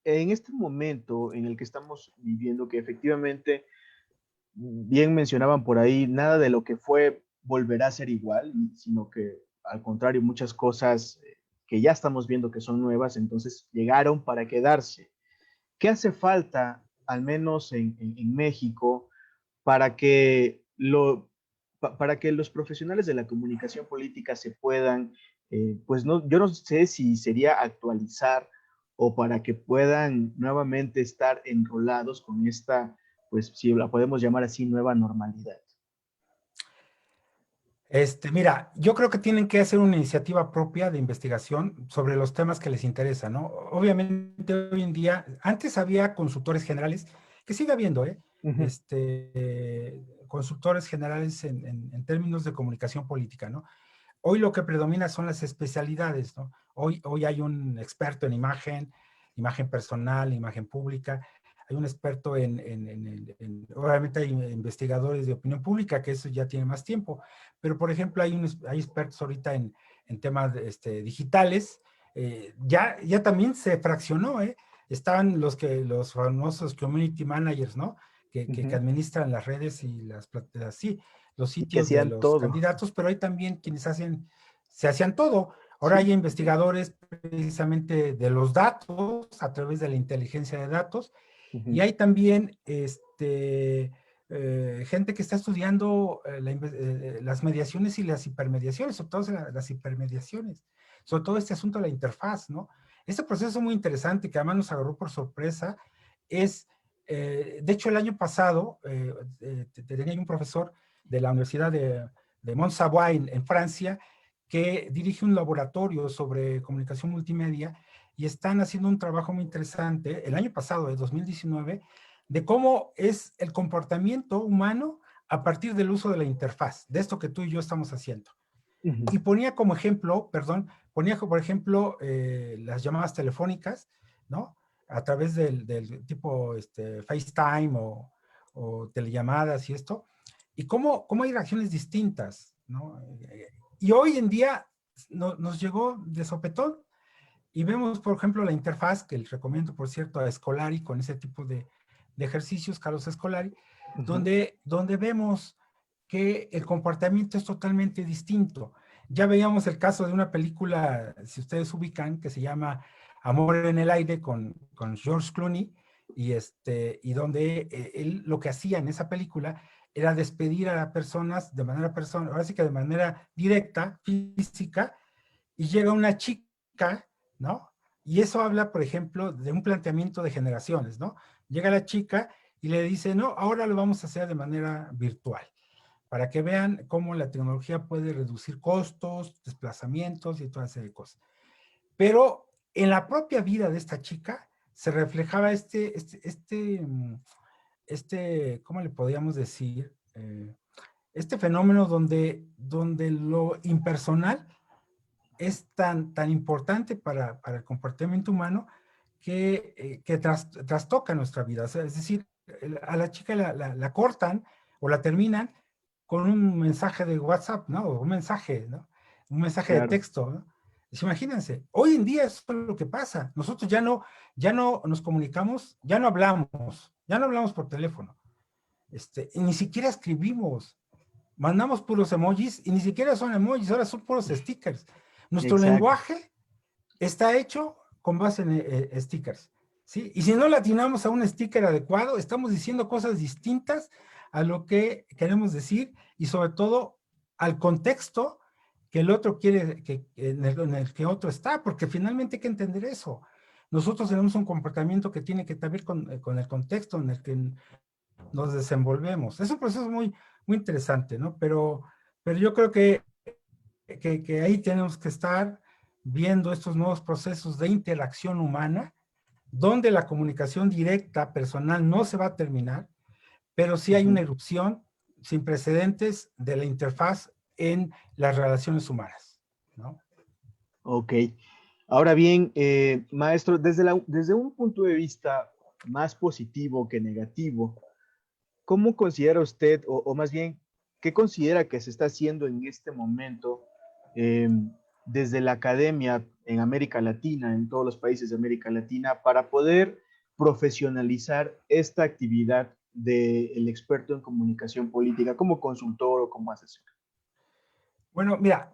En este momento en el que estamos viviendo, que efectivamente, bien mencionaban por ahí, nada de lo que fue volverá a ser igual, sino que al contrario, muchas cosas que ya estamos viendo que son nuevas, entonces llegaron para quedarse. ¿Qué hace falta, al menos en México, para que, para que los profesionales de la comunicación política se puedan, pues no, yo no sé si sería actualizar o para que puedan nuevamente estar enrolados con esta, pues si la podemos llamar así, nueva normalidad? Mira, yo creo que tienen que hacer una iniciativa propia de investigación sobre los temas que les interesan, ¿no? Obviamente hoy en día, antes había consultores generales, que sigue habiendo, ¿eh? Ujú. Consultores generales en términos de comunicación política, ¿no? hoy lo que predomina son las especialidades, ¿no? Hoy hay un experto en imagen personal, imagen pública, hay un experto obviamente hay investigadores de opinión pública, que eso ya tiene más tiempo, pero por ejemplo hay expertos ahorita en temas digitales, ya también se fraccionó, ¿eh? Estaban los famosos community managers, ¿no? Que administran las redes y sí, los Y que sitios de hacían los todo. candidatos, pero hay también quienes se hacían todo. Ahora hay investigadores precisamente de los datos, a través de la inteligencia de datos, y hay también gente que está estudiando las mediaciones y las hipermediaciones, sobre todo las hipermediaciones, sobre todo este asunto de la interfaz, ¿no? Este proceso muy interesante que además nos agarró por sorpresa de hecho el año pasado tenía un profesor de la Universidad de Mont Savoie en Francia, que dirige un laboratorio sobre comunicación multimedia y están haciendo un trabajo muy interesante el año pasado, de 2019, de cómo es el comportamiento humano a partir del uso de la interfaz, de esto que tú y yo estamos haciendo. Y ponía como ejemplo, ponía por ejemplo las llamadas telefónicas, ¿no? A través del tipo FaceTime o telellamadas y esto, y cómo hay reacciones distintas, ¿no? Y hoy en día nos llegó de sopetón y vemos, por ejemplo, la interfaz, que les recomiendo, por cierto, a Escolari, con ese tipo de ejercicios, Carlos Escolari, donde vemos que el comportamiento es totalmente distinto. Ya veíamos el caso de una película, si ustedes ubican, que se llama Amor en el aire con George Clooney, y donde él lo que hacía en esa película era despedir a las personas de manera personal, ahora sí que de manera directa, física, y llega una chica, ¿no? Y eso habla, por ejemplo, de un planteamiento de generaciones, ¿no? Llega la chica y le dice, no, ahora lo vamos a hacer de manera virtual, para que vean cómo la tecnología puede reducir costos, desplazamientos y toda serie de cosas. Pero en la propia vida de esta chica se reflejaba ¿cómo le podríamos decir? Este fenómeno donde lo impersonal es tan importante para el comportamiento humano que trastoca nuestra vida. O sea, es decir, a la chica la cortan o la terminan con un mensaje de WhatsApp, ¿no? Un mensaje, ¿no? Un mensaje de texto, ¿no? Pues imagínense, hoy en día eso es lo que pasa. Nosotros ya no nos comunicamos, ya no hablamos por teléfono, y ni siquiera escribimos, mandamos puros emojis y ni siquiera son emojis, ahora son puros stickers. Nuestro lenguaje está hecho con base en stickers, ¿sí? Y si no le atinamos a un sticker adecuado, estamos diciendo cosas distintas a lo que queremos decir y sobre todo al contexto que el otro quiere, en el que otro está, porque finalmente hay que entender eso. Nosotros tenemos un comportamiento que tiene que ver con el contexto en el que nos desenvolvemos. Es un proceso muy interesante, ¿no? Pero yo creo que ahí tenemos que estar viendo estos nuevos procesos de interacción humana, donde la comunicación directa, personal, no se va a terminar, pero sí hay una erupción sin precedentes de la interfaz en las relaciones humanas, ¿no? Ok. Ahora bien, maestro, desde un punto de vista más positivo que negativo, ¿cómo considera usted, o más bien, qué considera que se está haciendo en este momento desde la academia en América Latina, en todos los países de América Latina, para poder profesionalizar esta actividad del experto en comunicación política como consultor o como asesor? Bueno, mira,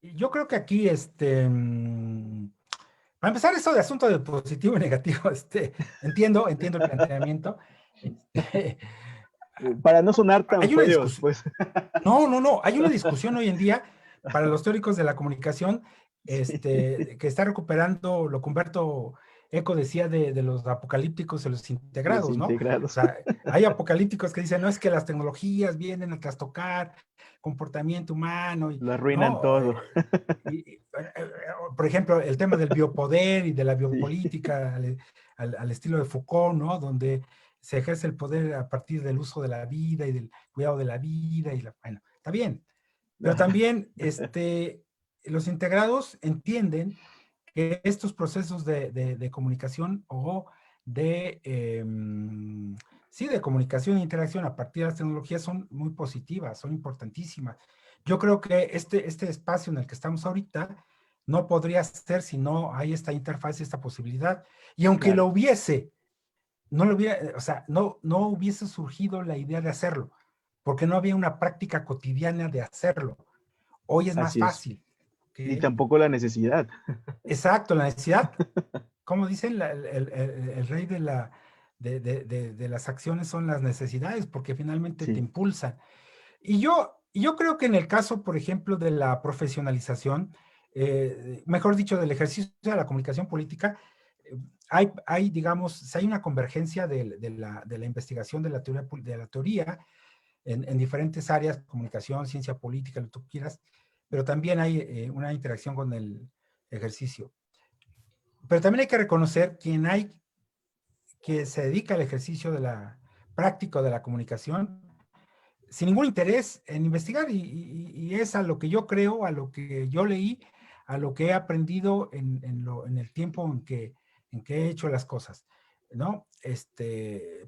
yo creo que aquí, para empezar, eso de asunto de positivo y negativo, entiendo el planteamiento. Este, Para no sonar tan hay una feos, discusión, pues. no, hay una discusión hoy en día para los teóricos de la comunicación, Sí. que está recuperando lo que Humberto Eco decía de los apocalípticos y los Los integrados, ¿no? O integrados. sea, hay apocalípticos que dicen, no, es que las tecnologías vienen a trastocar comportamiento humano, Lo arruinan ¿no? todo. Por ejemplo, el tema del biopoder y de la Sí. biopolítica al estilo de Foucault, ¿no? Donde se ejerce el poder a partir del uso de la vida y del cuidado de la vida bueno, está bien. Pero también, los integrados entienden que estos procesos de comunicación o de, sí, de comunicación e interacción a partir de las tecnologías son muy positivas, son importantísimas. Yo creo que este espacio en el que estamos ahorita no podría ser si no hay esta interfaz, esta posibilidad. Y aunque Claro, lo hubiese, no lo hubiera, o sea, no hubiese surgido la idea de hacerlo, porque no había una práctica cotidiana de hacerlo. Hoy es más así es. fácil. Ni ¿Ok? tampoco la necesidad. Exacto, la necesidad, como dicen, el rey de las acciones son las necesidades, porque finalmente te Sí. impulsan. Y yo creo que en el caso, por ejemplo, de la profesionalización, mejor dicho, del ejercicio de la comunicación política, eh, digamos, si hay una convergencia de la investigación de la teoría en diferentes áreas, comunicación, ciencia política, lo que tú quieras, pero también hay una interacción con el ejercicio. Pero también hay que reconocer que se dedica al ejercicio práctico de la comunicación sin ningún interés en investigar y es a lo que yo creo, a lo que yo leí, a lo que he aprendido en el tiempo en que he hecho las cosas, ¿no?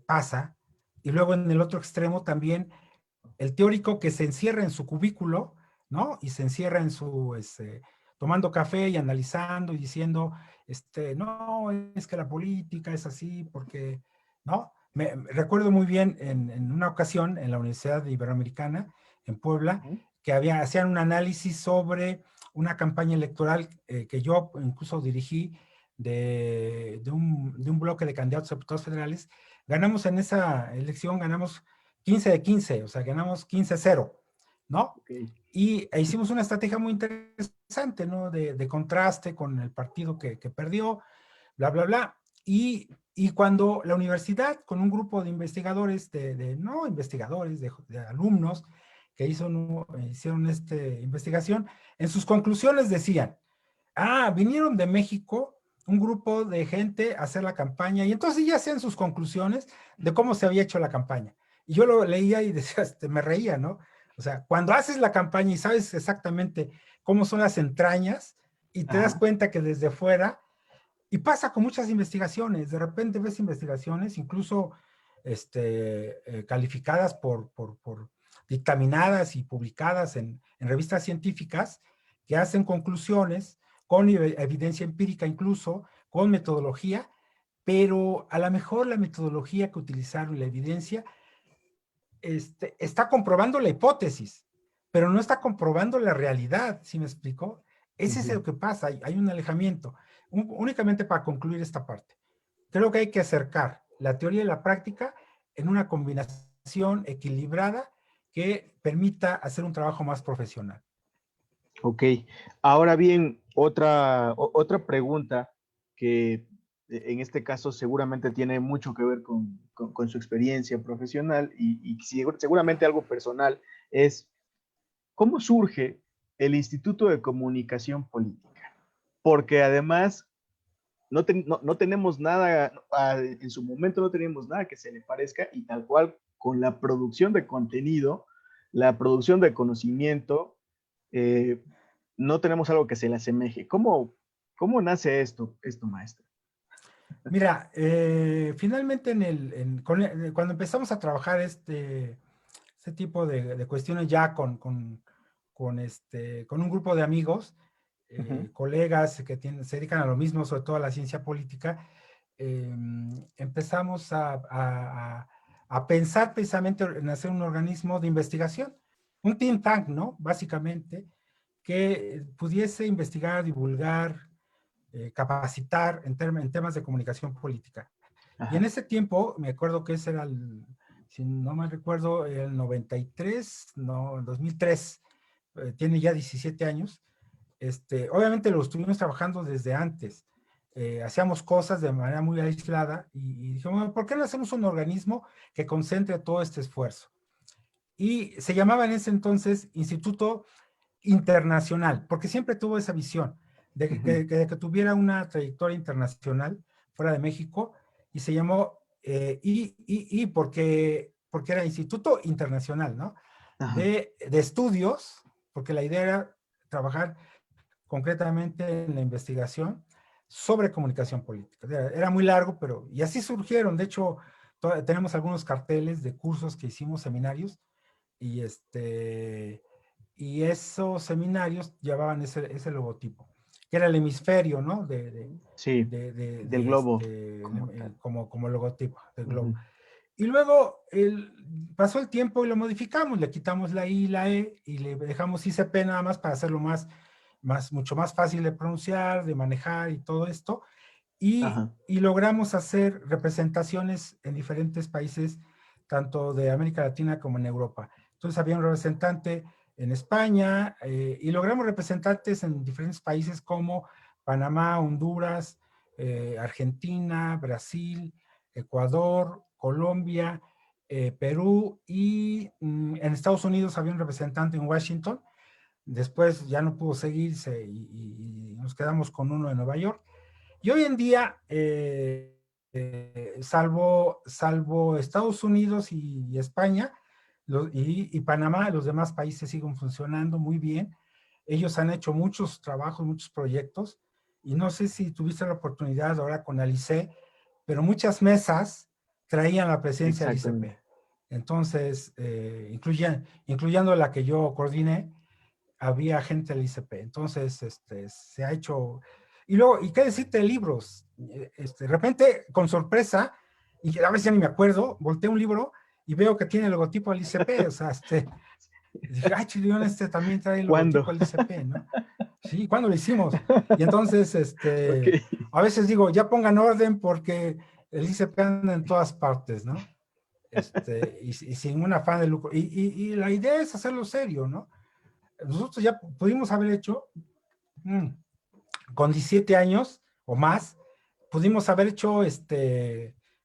Pasa. Y luego en el otro extremo también el teórico que se encierra en su cubículo, ¿no? Y se encierra tomando café y analizando y diciendo, no, es que la política es así porque, ¿no? Recuerdo muy bien en una ocasión en la Universidad Iberoamericana, en Puebla, Ujú. que hacían un análisis sobre una campaña electoral que yo incluso dirigí de un bloque de candidatos a diputados federales. Ganamos en esa elección, ganamos 15 de 15, o sea, ganamos 15-0, ¿no? Ok. Y hicimos una estrategia muy interesante, ¿no? De contraste con el partido que perdió, bla, bla, bla. Y cuando la universidad, con un grupo de investigadores, no investigadores, de alumnos, que hicieron esta investigación, en sus conclusiones decían, vinieron de México un grupo de gente a hacer la campaña y entonces ya hacían sus conclusiones de cómo se había hecho la campaña. Y yo lo leía y decía, me reía, ¿no? O sea, cuando haces la campaña y sabes exactamente cómo son las entrañas y te das Ajá. cuenta que desde fuera, y pasa con muchas investigaciones, de repente ves investigaciones, incluso calificadas por dictaminadas y publicadas en revistas científicas, que hacen conclusiones con evidencia empírica incluso, con metodología, pero a lo mejor la metodología que utilizaron y la evidencia está comprobando la hipótesis, pero no está comprobando la realidad, ¿sí me explico? Ese es Ujú. lo que pasa, hay un alejamiento. Únicamente para concluir esta parte, creo que hay que acercar la teoría y la práctica en una combinación equilibrada que permita hacer un trabajo más profesional. Ok. Ahora bien, otra pregunta que en este caso seguramente tiene mucho que ver con su experiencia profesional y seguramente algo personal es, ¿cómo surge el Instituto de Comunicación Política? Porque además no tenemos nada, en su momento no teníamos nada que se le parezca y tal cual con la producción de contenido, la producción de conocimiento, eh, no tenemos algo que se le asemeje. ¿Cómo nace esto, maestro? Mira, finalmente cuando empezamos a trabajar este tipo de cuestiones ya con un grupo de amigos, Ujú. colegas que se dedican a lo mismo, sobre todo a la ciencia política, empezamos a pensar precisamente en hacer un organismo de investigación, un think tank, ¿no? Básicamente, que pudiese investigar, divulgar, capacitar en temas de comunicación política. Y en Ajá. ese tiempo, me acuerdo que ese era si no me recuerdo, el 93, no, el 2003, tiene ya 17 años. Obviamente lo estuvimos trabajando desde antes. Hacíamos cosas de manera muy aislada y dijimos, bueno, ¿por qué no hacemos un organismo que concentre todo este esfuerzo? Y se llamaba en ese entonces Instituto Internacional, porque siempre tuvo esa visión Ujú. de que tuviera una trayectoria internacional fuera de México y se llamó porque era Instituto Internacional, ¿no? Ajá. De estudios, porque la idea era trabajar concretamente en la investigación sobre comunicación política. Era muy largo, pero y así surgieron. De hecho, tenemos algunos carteles de cursos que hicimos, seminarios, y y esos seminarios llevaban ese logotipo, que era el hemisferio, ¿no? Sí, del globo como tal. Como logotipo del globo. Ujú. Y luego pasó el tiempo y lo modificamos, le quitamos la I y la E y le dejamos ICP nada más para hacerlo mucho más fácil de pronunciar, de manejar y todo esto. Ajá. Y logramos hacer representaciones en diferentes países, tanto de América Latina como en Europa. Entonces había un representante en España y logramos representantes en diferentes países como Panamá, Honduras, Argentina, Brasil, Ecuador, Colombia, Perú y en Estados Unidos había un representante en Washington. Después ya no pudo seguirse y nos quedamos con uno en Nueva York. Y hoy en día, salvo Estados Unidos y España y Panamá, los demás países siguen funcionando muy bien. Ellos han hecho muchos trabajos, muchos proyectos, y no sé si tuviste la oportunidad ahora con Alice, pero muchas mesas traían la presencia del Exactamente. ICP. Entonces, incluyendo la que yo coordiné, había gente del ICP. Entonces, se ha hecho. Y luego, ¿y qué decirte de libros? De repente, con sorpresa, y a veces ya ni me acuerdo, volteé un libro y veo que tiene el logotipo del ICP. O sea, dije, ay, Chilión, también trae el ¿Cuándo? logotipo del ICP, ¿no? Sí, ¿cuándo lo hicimos? Y entonces, Ok. a veces digo, ya pongan orden porque el ICP anda en todas partes, ¿no? Y sin un afán de lucro. Y la idea es hacerlo serio, ¿no? Nosotros ya pudimos haber hecho, con 17 años o más, pudimos haber hecho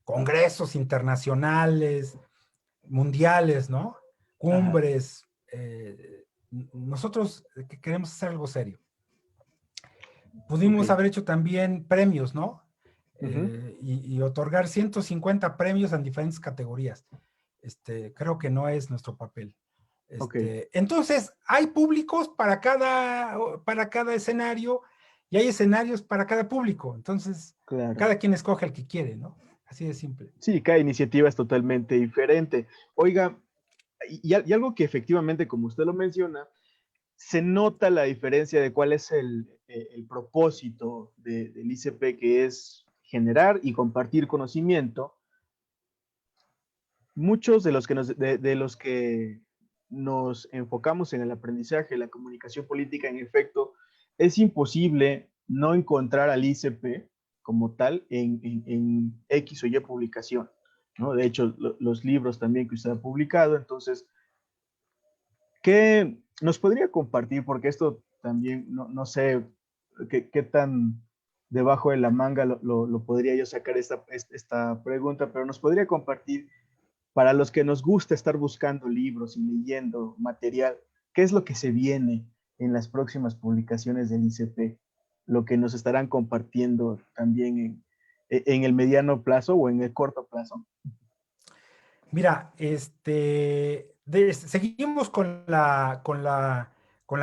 congresos internacionales, mundiales, ¿no? Ajá. Cumbres. Nosotros queremos hacer algo serio. Ok. Pudimos haber hecho también premios, ¿no? Ujú. Y otorgar 150 premios en diferentes categorías. Creo que no es nuestro papel. Ok. Entonces, hay públicos para cada escenario y hay escenarios para cada público. Entonces, Claro. cada quien escoge el que quiere, ¿no? Así de simple. Sí, cada iniciativa es totalmente diferente. Oiga, y algo que efectivamente, como usted lo menciona, se nota la diferencia de cuál es el propósito del ICP, que es generar y compartir conocimiento. Muchos de los que nos enfocamos en el aprendizaje, la comunicación política, en efecto, es imposible no encontrar al ICP como tal en X o Y publicación, ¿no? De hecho, los libros también que usted ha publicado. Entonces, ¿qué nos podría compartir? Porque esto también, no sé qué tan debajo de la manga lo podría yo sacar esta pregunta, pero nos podría compartir, para los que nos gusta estar buscando libros y leyendo material, ¿qué es lo que se viene en las próximas publicaciones del ICP? Lo que nos estarán compartiendo también en el mediano plazo o en el corto plazo. Mira, seguimos con la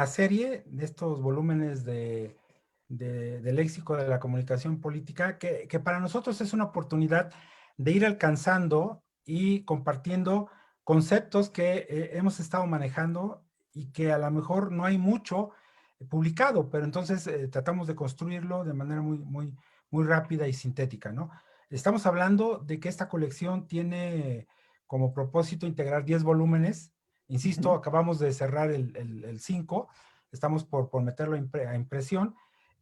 serie de estos volúmenes de léxico de la comunicación política, que para nosotros es una oportunidad de ir alcanzando y compartiendo conceptos que hemos estado manejando y que a lo mejor no hay mucho publicado, pero entonces tratamos de construirlo de manera muy rápida y sintética, ¿no? Estamos hablando de que esta colección tiene como propósito integrar 10 volúmenes. Insisto, Ujú. acabamos de cerrar el 5, estamos por meterlo a impresión,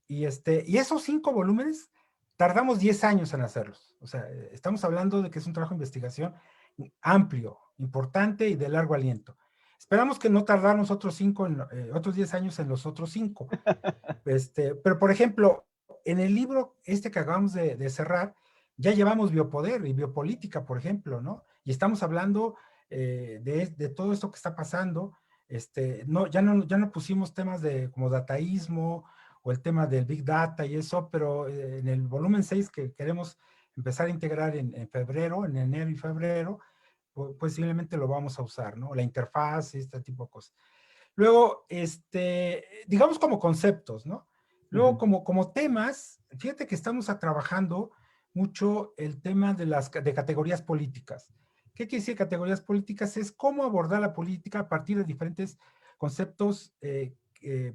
y esos 5 volúmenes tardamos 10 años en hacerlos. O sea, estamos hablando de que es un trabajo de investigación amplio, importante y de largo aliento. Esperamos que no tardamos otros 10 años en los otros 5. Pero, por ejemplo, en el libro que acabamos de cerrar, ya llevamos biopoder y biopolítica, por ejemplo, ¿no? Y estamos hablando de todo esto que está pasando. No, ya no pusimos temas como dataísmo o el tema del Big Data y eso, pero en el volumen 6 que queremos empezar a integrar en febrero, en enero y febrero, posiblemente lo vamos a usar, ¿no? La interfaz y este tipo de cosas. Luego, digamos como conceptos, ¿no? Luego, Ujú. como temas, fíjate que estamos trabajando mucho el tema de categorías políticas. ¿Qué quiere decir categorías políticas? Es cómo abordar la política a partir de diferentes conceptos,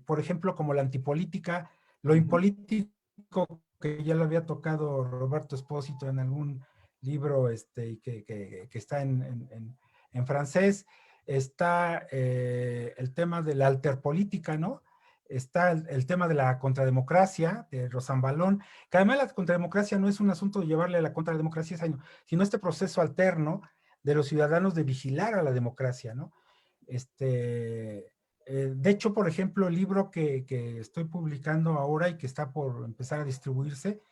por ejemplo, como la antipolítica, lo Ujú. impolítico, que ya lo había tocado Roberto Espósito en algún libro que está en francés. Está el tema de la alterpolítica, ¿no? Está el tema de la contrademocracia, de Rosambalón, que además la contrademocracia no es un asunto de llevarle a la contrademocracia, sino este proceso alterno de los ciudadanos de vigilar a la democracia, ¿no? De hecho, por ejemplo, el libro que estoy publicando ahora y que está por empezar a distribuirse,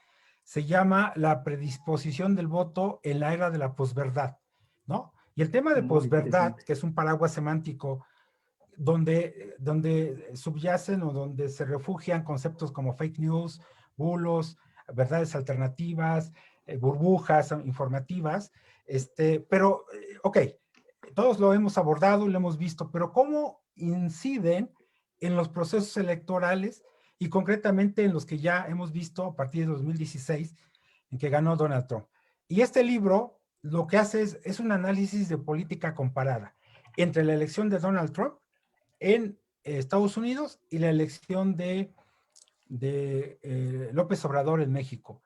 se llama La predisposición del voto en la era de la posverdad, ¿no? Y el tema de Muy posverdad, interesante. que es un paraguas semántico donde subyacen o donde se refugian conceptos como fake news, bulos, verdades alternativas, burbujas informativas, pero, ok, todos lo hemos abordado y lo hemos visto, pero ¿cómo inciden en los procesos electorales y concretamente en los que ya hemos visto a partir de 2016, en que ganó Donald Trump? Y este libro lo que hace es un análisis de política comparada entre la elección de Donald Trump en Estados Unidos y la elección de López Obrador en México.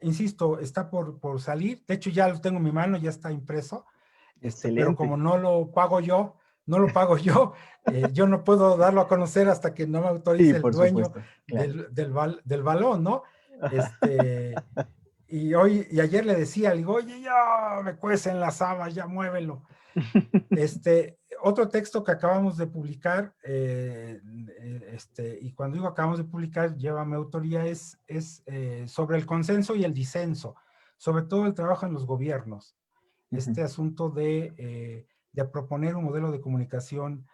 Insisto, está por salir, de hecho ya lo tengo en mi mano, ya está impreso, pero como Excelente. no lo pago yo, yo no puedo darlo a conocer hasta que no me Sí, autorice el por dueño supuesto, claro. del balón, ¿no? Y ayer le decía, le digo, oye, ya me cuecen las habas, ya muévelo. Otro texto que acabamos de publicar, y cuando digo acabamos de publicar, lleva mi autoría, es sobre el consenso y el disenso, sobre todo el trabajo en los gobiernos. Ujú. Este asunto de proponer un modelo de comunicación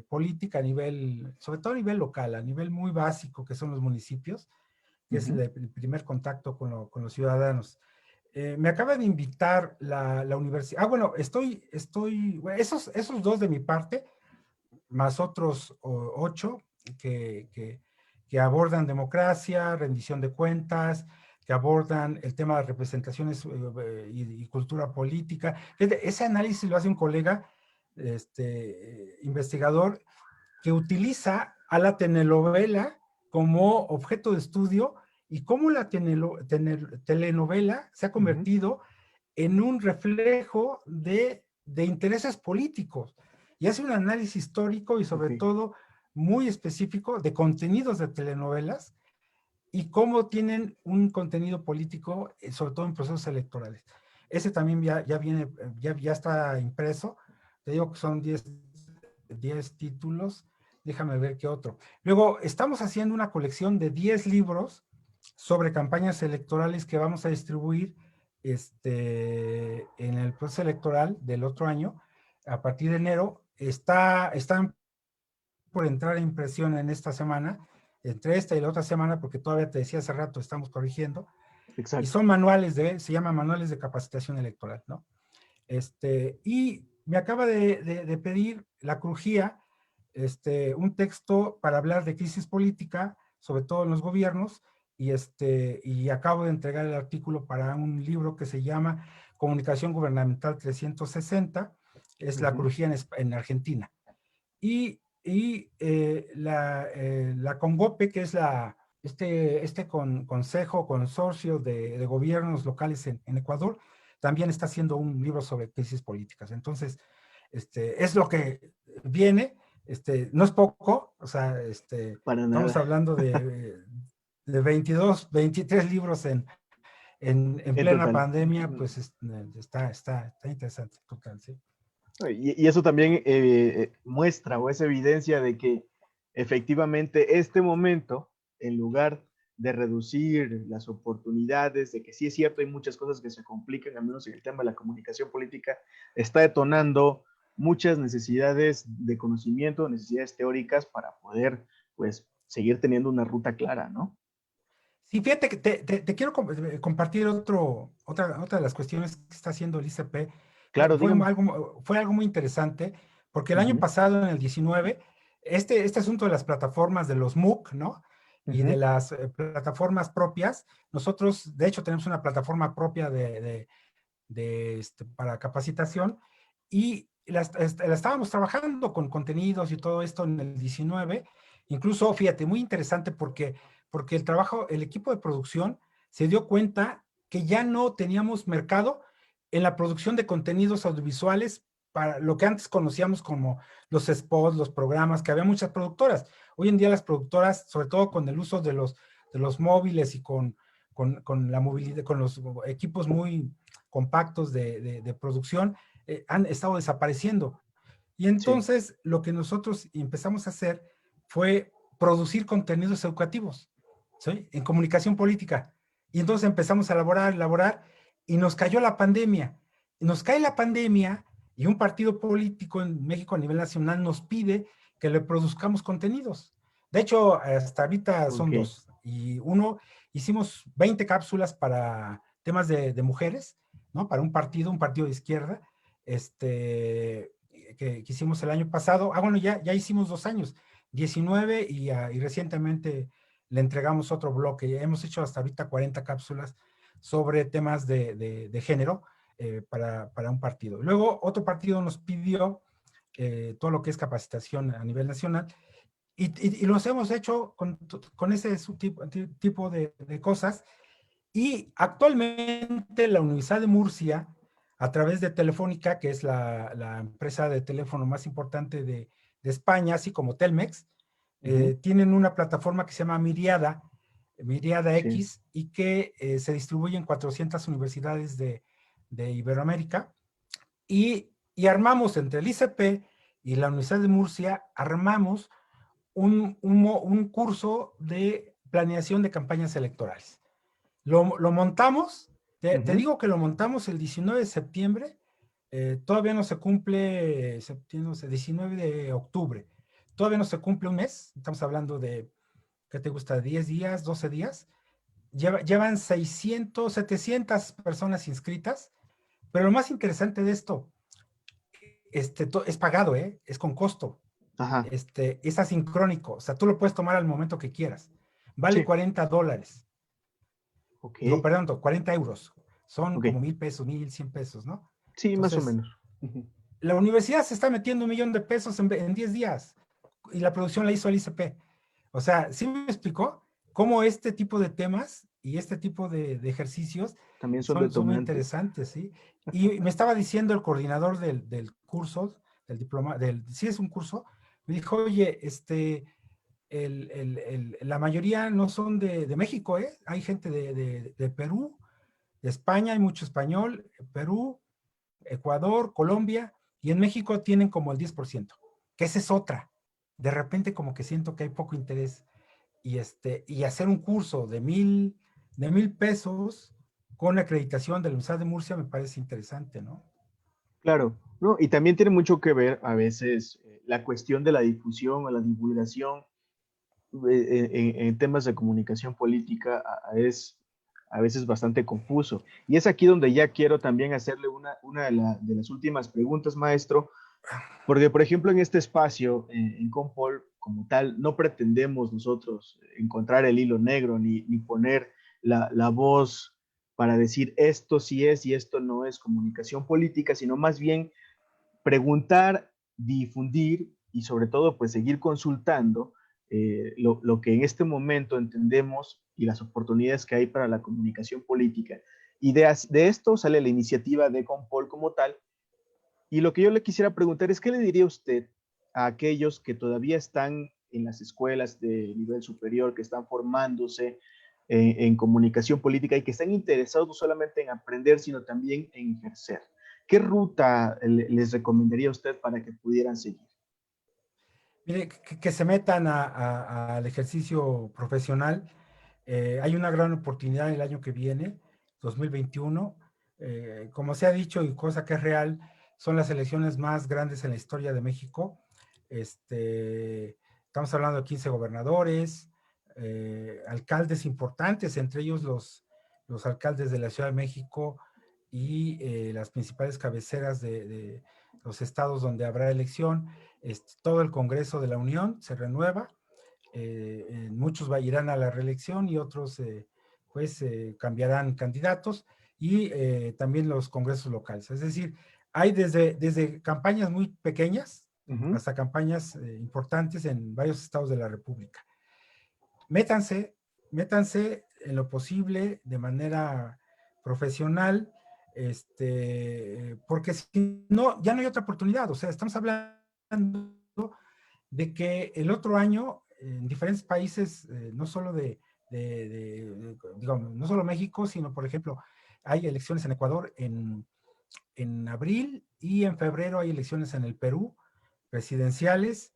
política a nivel, sobre todo a nivel local, a nivel muy básico, que son los municipios, que es Ujú. el primer contacto con los ciudadanos. Me acaba de invitar la universidad. Bueno, bueno, esos dos de mi parte, más otros 8 que, que, que abordan democracia, rendición de cuentas, que abordan el tema de representaciones y cultura política. Ese análisis lo hace un colega, investigador, que utiliza a la telenovela como objeto de estudio y cómo la telenovela se ha Ujú. convertido en un reflejo de intereses políticos y hace un análisis histórico y Ok. sobre todo muy específico de contenidos de telenovelas y cómo tienen un contenido político, sobre todo en procesos electorales. Ese también ya viene, ya está impreso. Te digo que son 10 títulos. Déjame ver qué otro. Luego, estamos haciendo una colección de 10 libros sobre campañas electorales que vamos a distribuir en el proceso electoral del otro año. A partir de enero, están por entrar a impresión en esta semana, entre esta y la otra semana, porque todavía te decía hace rato, estamos corrigiendo, y Exacto. son se llaman manuales de capacitación electoral, ¿no? Y me acaba de pedir la crujía, un texto para hablar de crisis política, sobre todo en los gobiernos, y acabo de entregar el artículo para un libro que se llama Comunicación Gubernamental 360, es la Ujú. crujía en Argentina. La CONGOPE, que es consejo, consorcio de gobiernos locales en Ecuador, también está haciendo un libro sobre crisis políticas. Entonces, es lo que viene, no es poco, o sea, Para estamos nada. hablando de 22, 23 libros en En plena total. pandemia, pues está interesante, total, sí. Y eso también muestra o es evidencia de que efectivamente este momento, en lugar de reducir las oportunidades, de que sí es cierto, hay muchas cosas que se complican, al menos en el tema de la comunicación política, está detonando muchas necesidades de conocimiento, necesidades teóricas para poder, pues, seguir teniendo una ruta clara, ¿no? Sí, fíjate que te quiero compartir otra de las cuestiones que está haciendo el ICP. Claro, dígame. Fue algo muy interesante, porque el año Ujú. pasado, en el 19, este asunto de las plataformas de los MOOC, ¿no? Y de las plataformas propias, nosotros, de hecho, tenemos una plataforma propia para capacitación y la estábamos trabajando con contenidos y todo esto en el 19. Incluso, fíjate, muy interesante porque el equipo de producción se dio cuenta que ya no teníamos mercado en la producción de contenidos audiovisuales para lo que antes conocíamos como los spots, los programas, que había muchas productoras. Hoy en día las productoras, sobre todo con el uso de los móviles y con la movilidad, con los equipos muy compactos de producción, han estado desapareciendo. Y Sí, entonces lo que nosotros empezamos a hacer fue producir contenidos educativos, ¿sí? En comunicación política. Y entonces empezamos a elaborar, y nos cayó la pandemia. Nos cae la pandemia y un partido político en México a nivel nacional nos pide que le produzcamos contenidos. De hecho, hasta ahorita son ok, dos. Y uno, hicimos 20 cápsulas para temas de mujeres, ¿no? Para un partido de izquierda, que hicimos el año pasado. Bueno, ya hicimos 2 años, 19 y recientemente le entregamos otro bloque. Hemos hecho hasta ahorita 40 cápsulas sobre temas de género para un partido. Luego otro partido nos pidió todo lo que es capacitación a nivel nacional y los hemos hecho con ese tipo de cosas. Y actualmente la Universidad de Murcia, a través de Telefónica, que es la empresa de teléfono más importante de España, así como Telmex, tienen una plataforma que se llama Miriada sí, X, y que se distribuye en 400 universidades de Iberoamérica. Y armamos entre el ICP y la Universidad de Murcia, armamos un curso de planeación de campañas electorales. Lo montamos, te digo que lo montamos el 19 de septiembre, todavía no se cumple, 19 de octubre, todavía no se cumple un mes, estamos hablando de, ¿qué te gusta? 10 días, 12 días, llevan 600, 700 personas inscritas, pero lo más interesante de esto, es pagado, es con costo, ajá, es asincrónico, o sea, tú lo puedes tomar al momento que quieras, vale sí, $40. ok, Digo, perdón, 40 euros. Son ok, como 1,000 pesos, 1,100 pesos, ¿no? sí, más o Entonces, menos. la universidad se está metiendo 1,000,000 de pesos en 10 días y la producción la hizo el ICP. O sea, sí me explicó cómo este tipo de temas y este tipo de ejercicios También son son muy detonantes. interesantes, ¿sí? Y me estaba diciendo el coordinador del curso, del diploma, sí es un curso, me dijo, oye, la mayoría no son de México, ¿eh? Hay gente de Perú, de España, hay mucho español, Perú, Ecuador, Colombia, y en México tienen como el 10%, que esa es otra. De repente como que siento que hay poco interés. Y hacer un curso de mil pesos con acreditación de la Universidad de Murcia me parece interesante, ¿no? Claro, ¿no? Y también tiene mucho que ver a veces la cuestión de la difusión o la divulgación en temas de comunicación política es a veces bastante confuso. Y es aquí donde ya quiero también hacerle una de las últimas preguntas, maestro, porque, por ejemplo, en este espacio, en Compol, como tal, no pretendemos nosotros encontrar el hilo negro ni poner la voz para decir esto sí es y esto no es comunicación política, sino más bien preguntar, difundir y sobre todo pues seguir consultando lo que en este momento entendemos y las oportunidades que hay para la comunicación política. Y de esto sale la iniciativa de Compol como tal. Y lo que yo le quisiera preguntar es, ¿qué le diría usted a aquellos que todavía están en las escuelas de nivel superior, que están formándose en comunicación política y que están interesados no solamente en aprender, sino también en ejercer? ¿Qué ruta les recomendaría usted para que pudieran seguir? Mire, que se metan al ejercicio profesional. Hay una gran oportunidad el año que viene, 2021. Como se ha dicho y cosa que es real, son las elecciones más grandes en la historia de México. Estamos hablando de 15 gobernadores, alcaldes importantes, entre ellos los alcaldes de la Ciudad de México y las principales cabeceras de los estados donde habrá elección. Todo el Congreso de la Unión se renueva, muchos irán a la reelección y otros pues cambiarán candidatos, y también los congresos locales. Es decir, hay desde campañas muy pequeñas hasta campañas importantes en varios estados de la República. Métanse en lo posible de manera profesional, porque si no, ya no hay otra oportunidad. O sea, estamos hablando de que el otro año en diferentes países, no solo digamos, no solo México, sino por ejemplo, hay elecciones en Ecuador en abril, y en febrero hay elecciones en el Perú, presidenciales.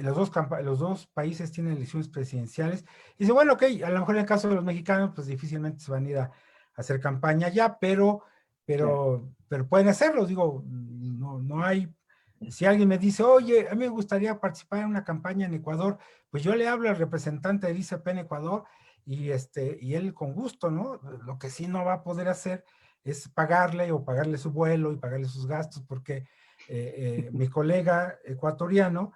Los dos países tienen elecciones presidenciales. Y dice, bueno, ok, a lo mejor en el caso de los mexicanos, pues difícilmente se van a ir a hacer campaña ya, pero pueden hacerlo. Digo, no hay. Si alguien me dice, oye, a mí me gustaría participar en una campaña en Ecuador, pues yo le hablo al representante de ICP en Ecuador, y él con gusto, ¿no? Lo que sí no va a poder hacer es pagarle su vuelo y pagarle sus gastos, porque mi colega ecuatoriano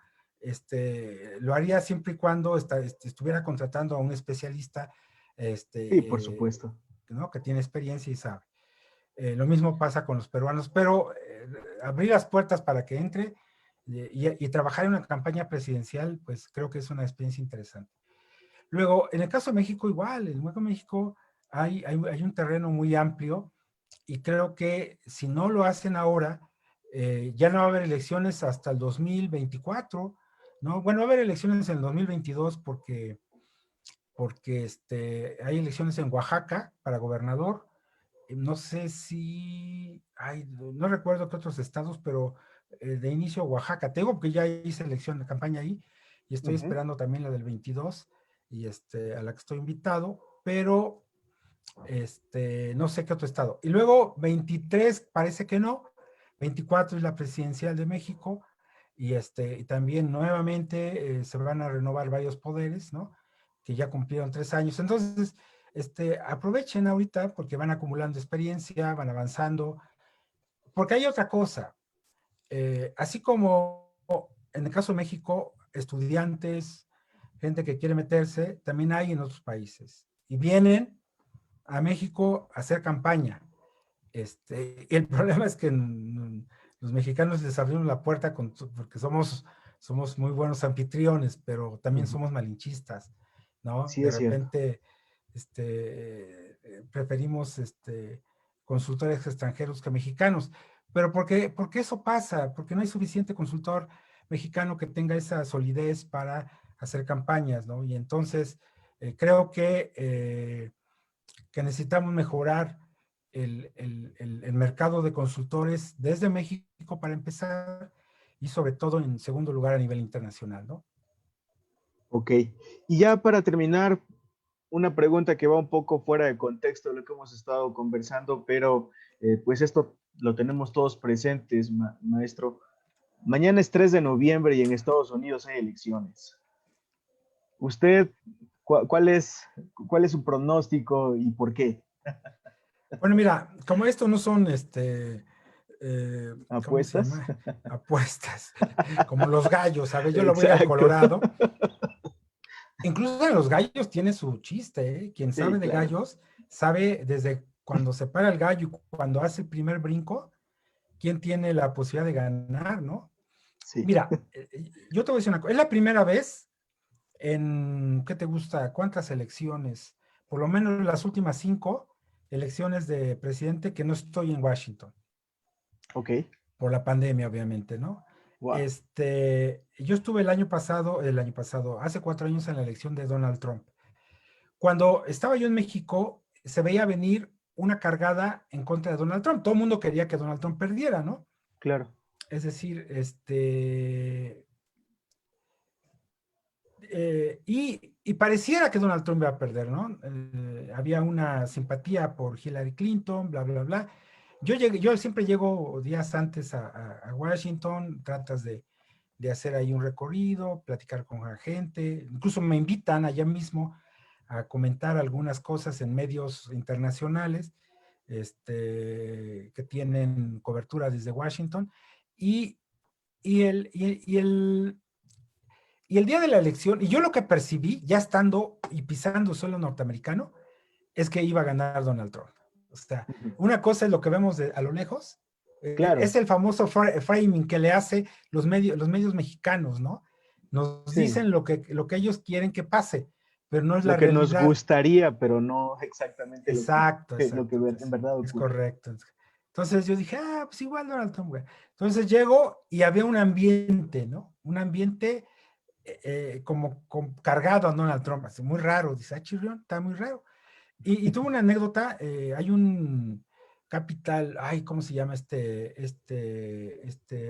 lo haría siempre y cuando estuviera contratando a un especialista, Sí, por supuesto. ¿no? Que tiene experiencia y sabe. Lo mismo pasa con los peruanos, pero abrir las puertas para que entre y trabajar en una campaña presidencial, pues creo que es una experiencia interesante. Luego, en el caso de México, igual, en el caso de México hay un terreno muy amplio, y creo que si no lo hacen ahora, ya no va a haber elecciones hasta el 2024, ¿no? Bueno, va a haber elecciones en el 2022 porque hay elecciones en Oaxaca para gobernador. No sé si, no recuerdo qué otros estados, pero de inicio Oaxaca. Te digo porque ya hice elección de campaña ahí, y estoy esperando también la del 22, y a la que estoy invitado, pero no sé qué otro estado. Y luego 23 parece que no, 24 es la presidencial de México, y también nuevamente se van a renovar varios poderes, ¿no? Que ya cumplieron 3 años. Entonces, aprovechen ahorita porque van acumulando experiencia, van avanzando, porque hay otra cosa. Así como en el caso de México, estudiantes, gente que quiere meterse, también hay en otros países. Y vienen a México a hacer campaña. El problema es que los mexicanos les abrimos la puerta porque somos muy buenos anfitriones, pero también somos malinchistas, ¿no? Sí, De es cierto. repente preferimos consultores extranjeros que mexicanos. Pero ¿por qué eso pasa? Porque no hay suficiente consultor mexicano que tenga esa solidez para hacer campañas, ¿no? Y entonces creo que necesitamos mejorar el mercado de consultores desde México para empezar, y sobre todo en segundo lugar a nivel internacional, ¿no? Ok. Y ya para terminar, una pregunta que va un poco fuera de contexto de lo que hemos estado conversando, pero pues esto lo tenemos todos presentes, maestro. Mañana es 3 de noviembre y en Estados Unidos hay elecciones. ¿Usted cuál es su pronóstico y por qué? Bueno, mira, como esto no son, ¿cómo se ¿Apuestas? llama? Apuestas, como los gallos, ¿sabes? Yo lo voy a ir al Exacto. Colorado. Incluso en los gallos tiene su chiste, ¿eh? Quien Sí, sabe de claro. gallos, sabe desde cuando se para el gallo y cuando hace el primer brinco, quién tiene la posibilidad de ganar, ¿no? Sí. Mira, yo te voy a decir una cosa, es la primera vez ¿qué te gusta? ¿Cuántas elecciones? Por lo menos las últimas 5 elecciones de presidente que no estoy en Washington, Ok. por la pandemia, obviamente, ¿no? Wow. Yo estuve hace 4 años en la elección de Donald Trump. Cuando estaba yo en México, se veía venir una cargada en contra de Donald Trump. Todo el mundo quería que Donald Trump perdiera, ¿no? Claro. Es decir, y pareciera que Donald Trump iba a perder, ¿no? Había una simpatía por Hillary Clinton, bla, bla, bla. Yo siempre llego días antes a Washington, tratas de hacer ahí un recorrido, platicar con la gente, incluso me invitan allá mismo a comentar algunas cosas en medios internacionales. que tienen cobertura desde Washington, y, y, el, y, y el, y el día de la elección, y yo lo que percibí, ya estando y pisando suelo norteamericano, es que iba a ganar Donald Trump. O sea, Ujú. una cosa es lo que vemos a lo lejos, es Claro, el famoso framing que le hace los medios mexicanos, ¿no? Nos sí. dicen lo que ellos quieren que pase, pero no es Lo la que nos realidad. gustaría, pero no exactamente Exacto, lo que exacto. en verdad Es ocurre. correcto. Entonces yo dije, pues igual Donald Trump, güey. Entonces llego y había un ambiente, ¿no? Un ambiente como cargado a Donald Trump, así muy raro. Dice, Chirrión, está muy raro. Y tuve una anécdota, hay un Capital, ay, ¿cómo se llama este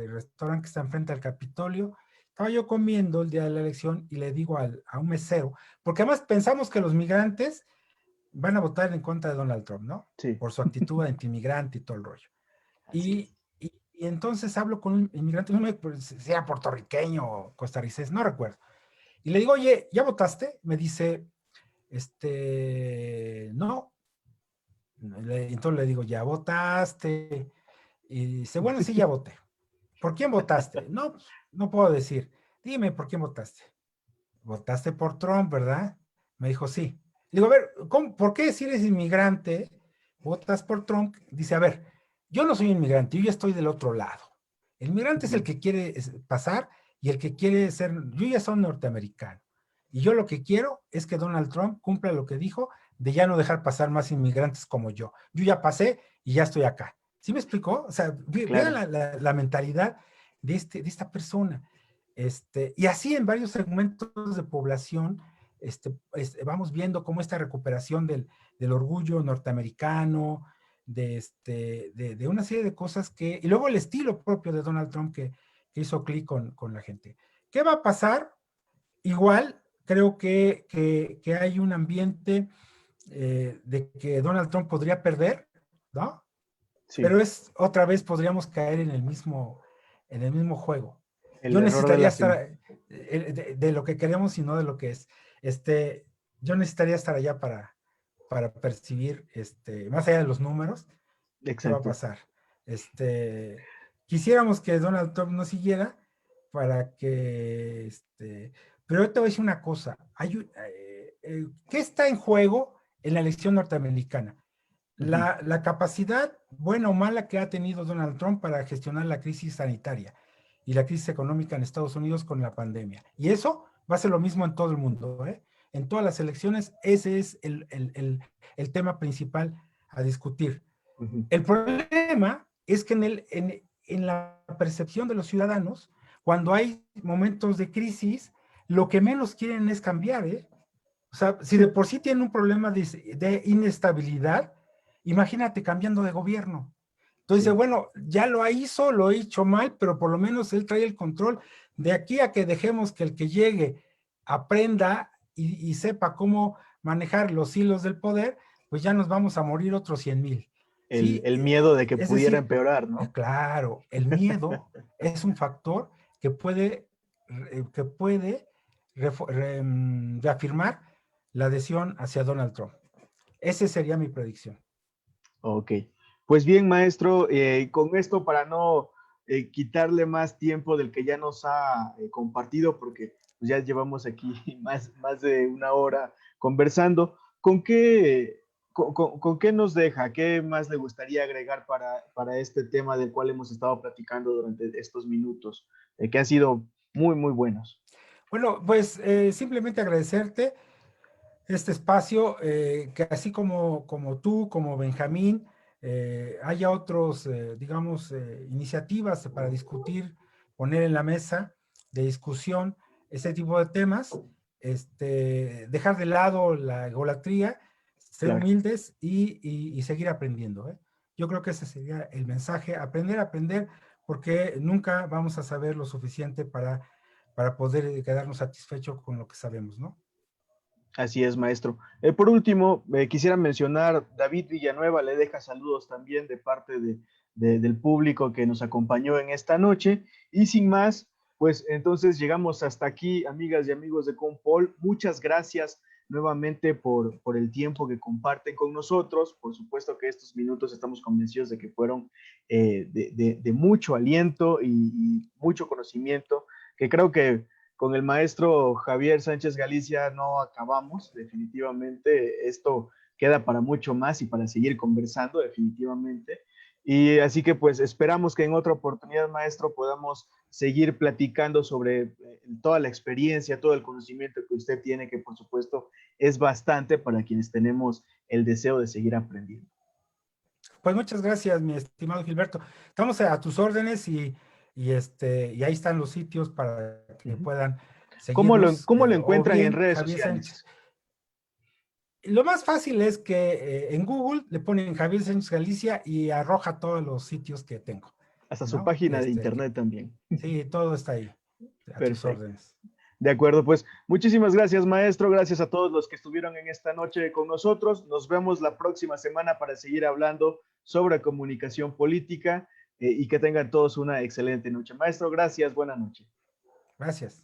restaurante que está enfrente al Capitolio? Estaba yo comiendo el día de la elección y le digo a un mesero, porque además pensamos que los migrantes van a votar en contra de Donald Trump, ¿no? Sí, Por su actitud anti-inmigrante y todo el rollo. así es. Y entonces hablo con un inmigrante, no me, pues, sea puertorriqueño o costarricense, no recuerdo. Y le digo, oye, ¿ya votaste? Me dice, no. Entonces le digo, ¿ya votaste? Y dice, bueno, sí, ya voté. ¿Por quién votaste? No, pues, no puedo decir. Dime, ¿por quién votaste? Votaste por Trump, ¿verdad? Me dijo, sí. Le digo, a ver, ¿por qué si eres inmigrante votas por Trump? Dice, a ver, yo no soy inmigrante, yo ya estoy del otro lado. El inmigrante es el Ujú. que quiere pasar y el que quiere ser, yo ya soy norteamericano. Y yo lo que quiero es que Donald Trump cumpla lo que dijo de ya no dejar pasar más inmigrantes como yo. Yo ya pasé y ya estoy acá. ¿Sí me explicó? O sea, vean Claro. la mentalidad de esta persona. Y así en varios segmentos de población, vamos viendo cómo esta recuperación del orgullo norteamericano, de una serie de cosas y luego el estilo propio de Donald Trump que hizo clic con la gente. ¿Qué va a pasar? Igual, creo que hay un ambiente de que Donald Trump podría perder, ¿no? Sí, Pero otra vez podríamos caer en el mismo juego. el Yo error de necesitaría la estar de lo que queremos y no de lo que es. Yo necesitaría estar allá para percibir, más allá de los números, qué va a exacto. pasar. Quisiéramos que Donald Trump no siguiera para que, pero yo te voy a decir una cosa, ¿qué está en juego en la elección norteamericana? Ujú. La capacidad buena o mala que ha tenido Donald Trump para gestionar la crisis sanitaria y la crisis económica en Estados Unidos con la pandemia. Y eso va a ser lo mismo en todo el mundo, ¿eh? En todas las elecciones, ese es el tema principal a discutir. Ujú. El problema es que en la percepción de los ciudadanos, cuando hay momentos de crisis, lo que menos quieren es cambiar, ¿eh? O sea, si de Sí, por sí tienen un problema de inestabilidad, imagínate cambiando de gobierno. Entonces, sí. bueno, ya lo hizo, lo ha hecho mal, pero por lo menos él trae el control. De aquí a que dejemos que el que llegue aprenda y sepa cómo manejar los hilos del poder, pues ya nos vamos a morir otros 100,000. ¿Sí? El miedo de que Es pudiera decir, empeorar, ¿no? claro, el miedo es un factor que puede reafirmar la adhesión hacia Donald Trump. Esa sería mi predicción. Ok. Pues bien, maestro, con esto para no quitarle más tiempo del que ya nos ha compartido, porque pues, ya llevamos aquí más de una hora conversando, con qué nos deja? ¿Qué más le gustaría agregar para este tema del cual hemos estado platicando durante estos minutos, que han sido muy buenos? Bueno, pues simplemente agradecerte este espacio, que así como tú, como Benjamín, haya otros, digamos, iniciativas para discutir, poner en la mesa de discusión ese tipo de temas, dejar de lado la egolatría, ser Claro. humildes y seguir aprendiendo, ¿eh? Yo creo que ese sería el mensaje, aprender, porque nunca vamos a saber lo suficiente para poder quedarnos satisfechos con lo que sabemos, ¿no? Así es, maestro. Por último, quisiera mencionar, David Villanueva le deja saludos también de parte del público que nos acompañó en esta noche. Y sin más, pues entonces llegamos hasta aquí, amigas y amigos de Compol. Muchas gracias nuevamente por el tiempo que comparten con nosotros. Por supuesto que estos minutos estamos convencidos de que fueron de mucho aliento y mucho conocimiento, que creo que con el maestro Javier Sánchez Galicia no acabamos, definitivamente. Esto queda para mucho más y para seguir conversando, definitivamente. Y así que pues esperamos que en otra oportunidad, maestro, podamos seguir platicando sobre toda la experiencia, todo el conocimiento que usted tiene, que por supuesto es bastante para quienes tenemos el deseo de seguir aprendiendo. Pues muchas gracias, mi estimado Gilberto. Estamos a tus órdenes y ahí están los sitios para que puedan seguirnos. ¿Cómo lo O encuentran en bien, redes Javier sociales? Sánchez. Lo más fácil es que en Google le ponen Javier Sánchez Galicia y arroja todos los sitios que tengo, Hasta su ¿no? página de internet también. Sí, todo está ahí, a tus Perfecto. órdenes. De acuerdo, pues muchísimas gracias, maestro. Gracias a todos los que estuvieron en esta noche con nosotros. Nos vemos la próxima semana para seguir hablando sobre comunicación política y que tengan todos una excelente noche. Maestro, gracias. Buenas noches. Gracias.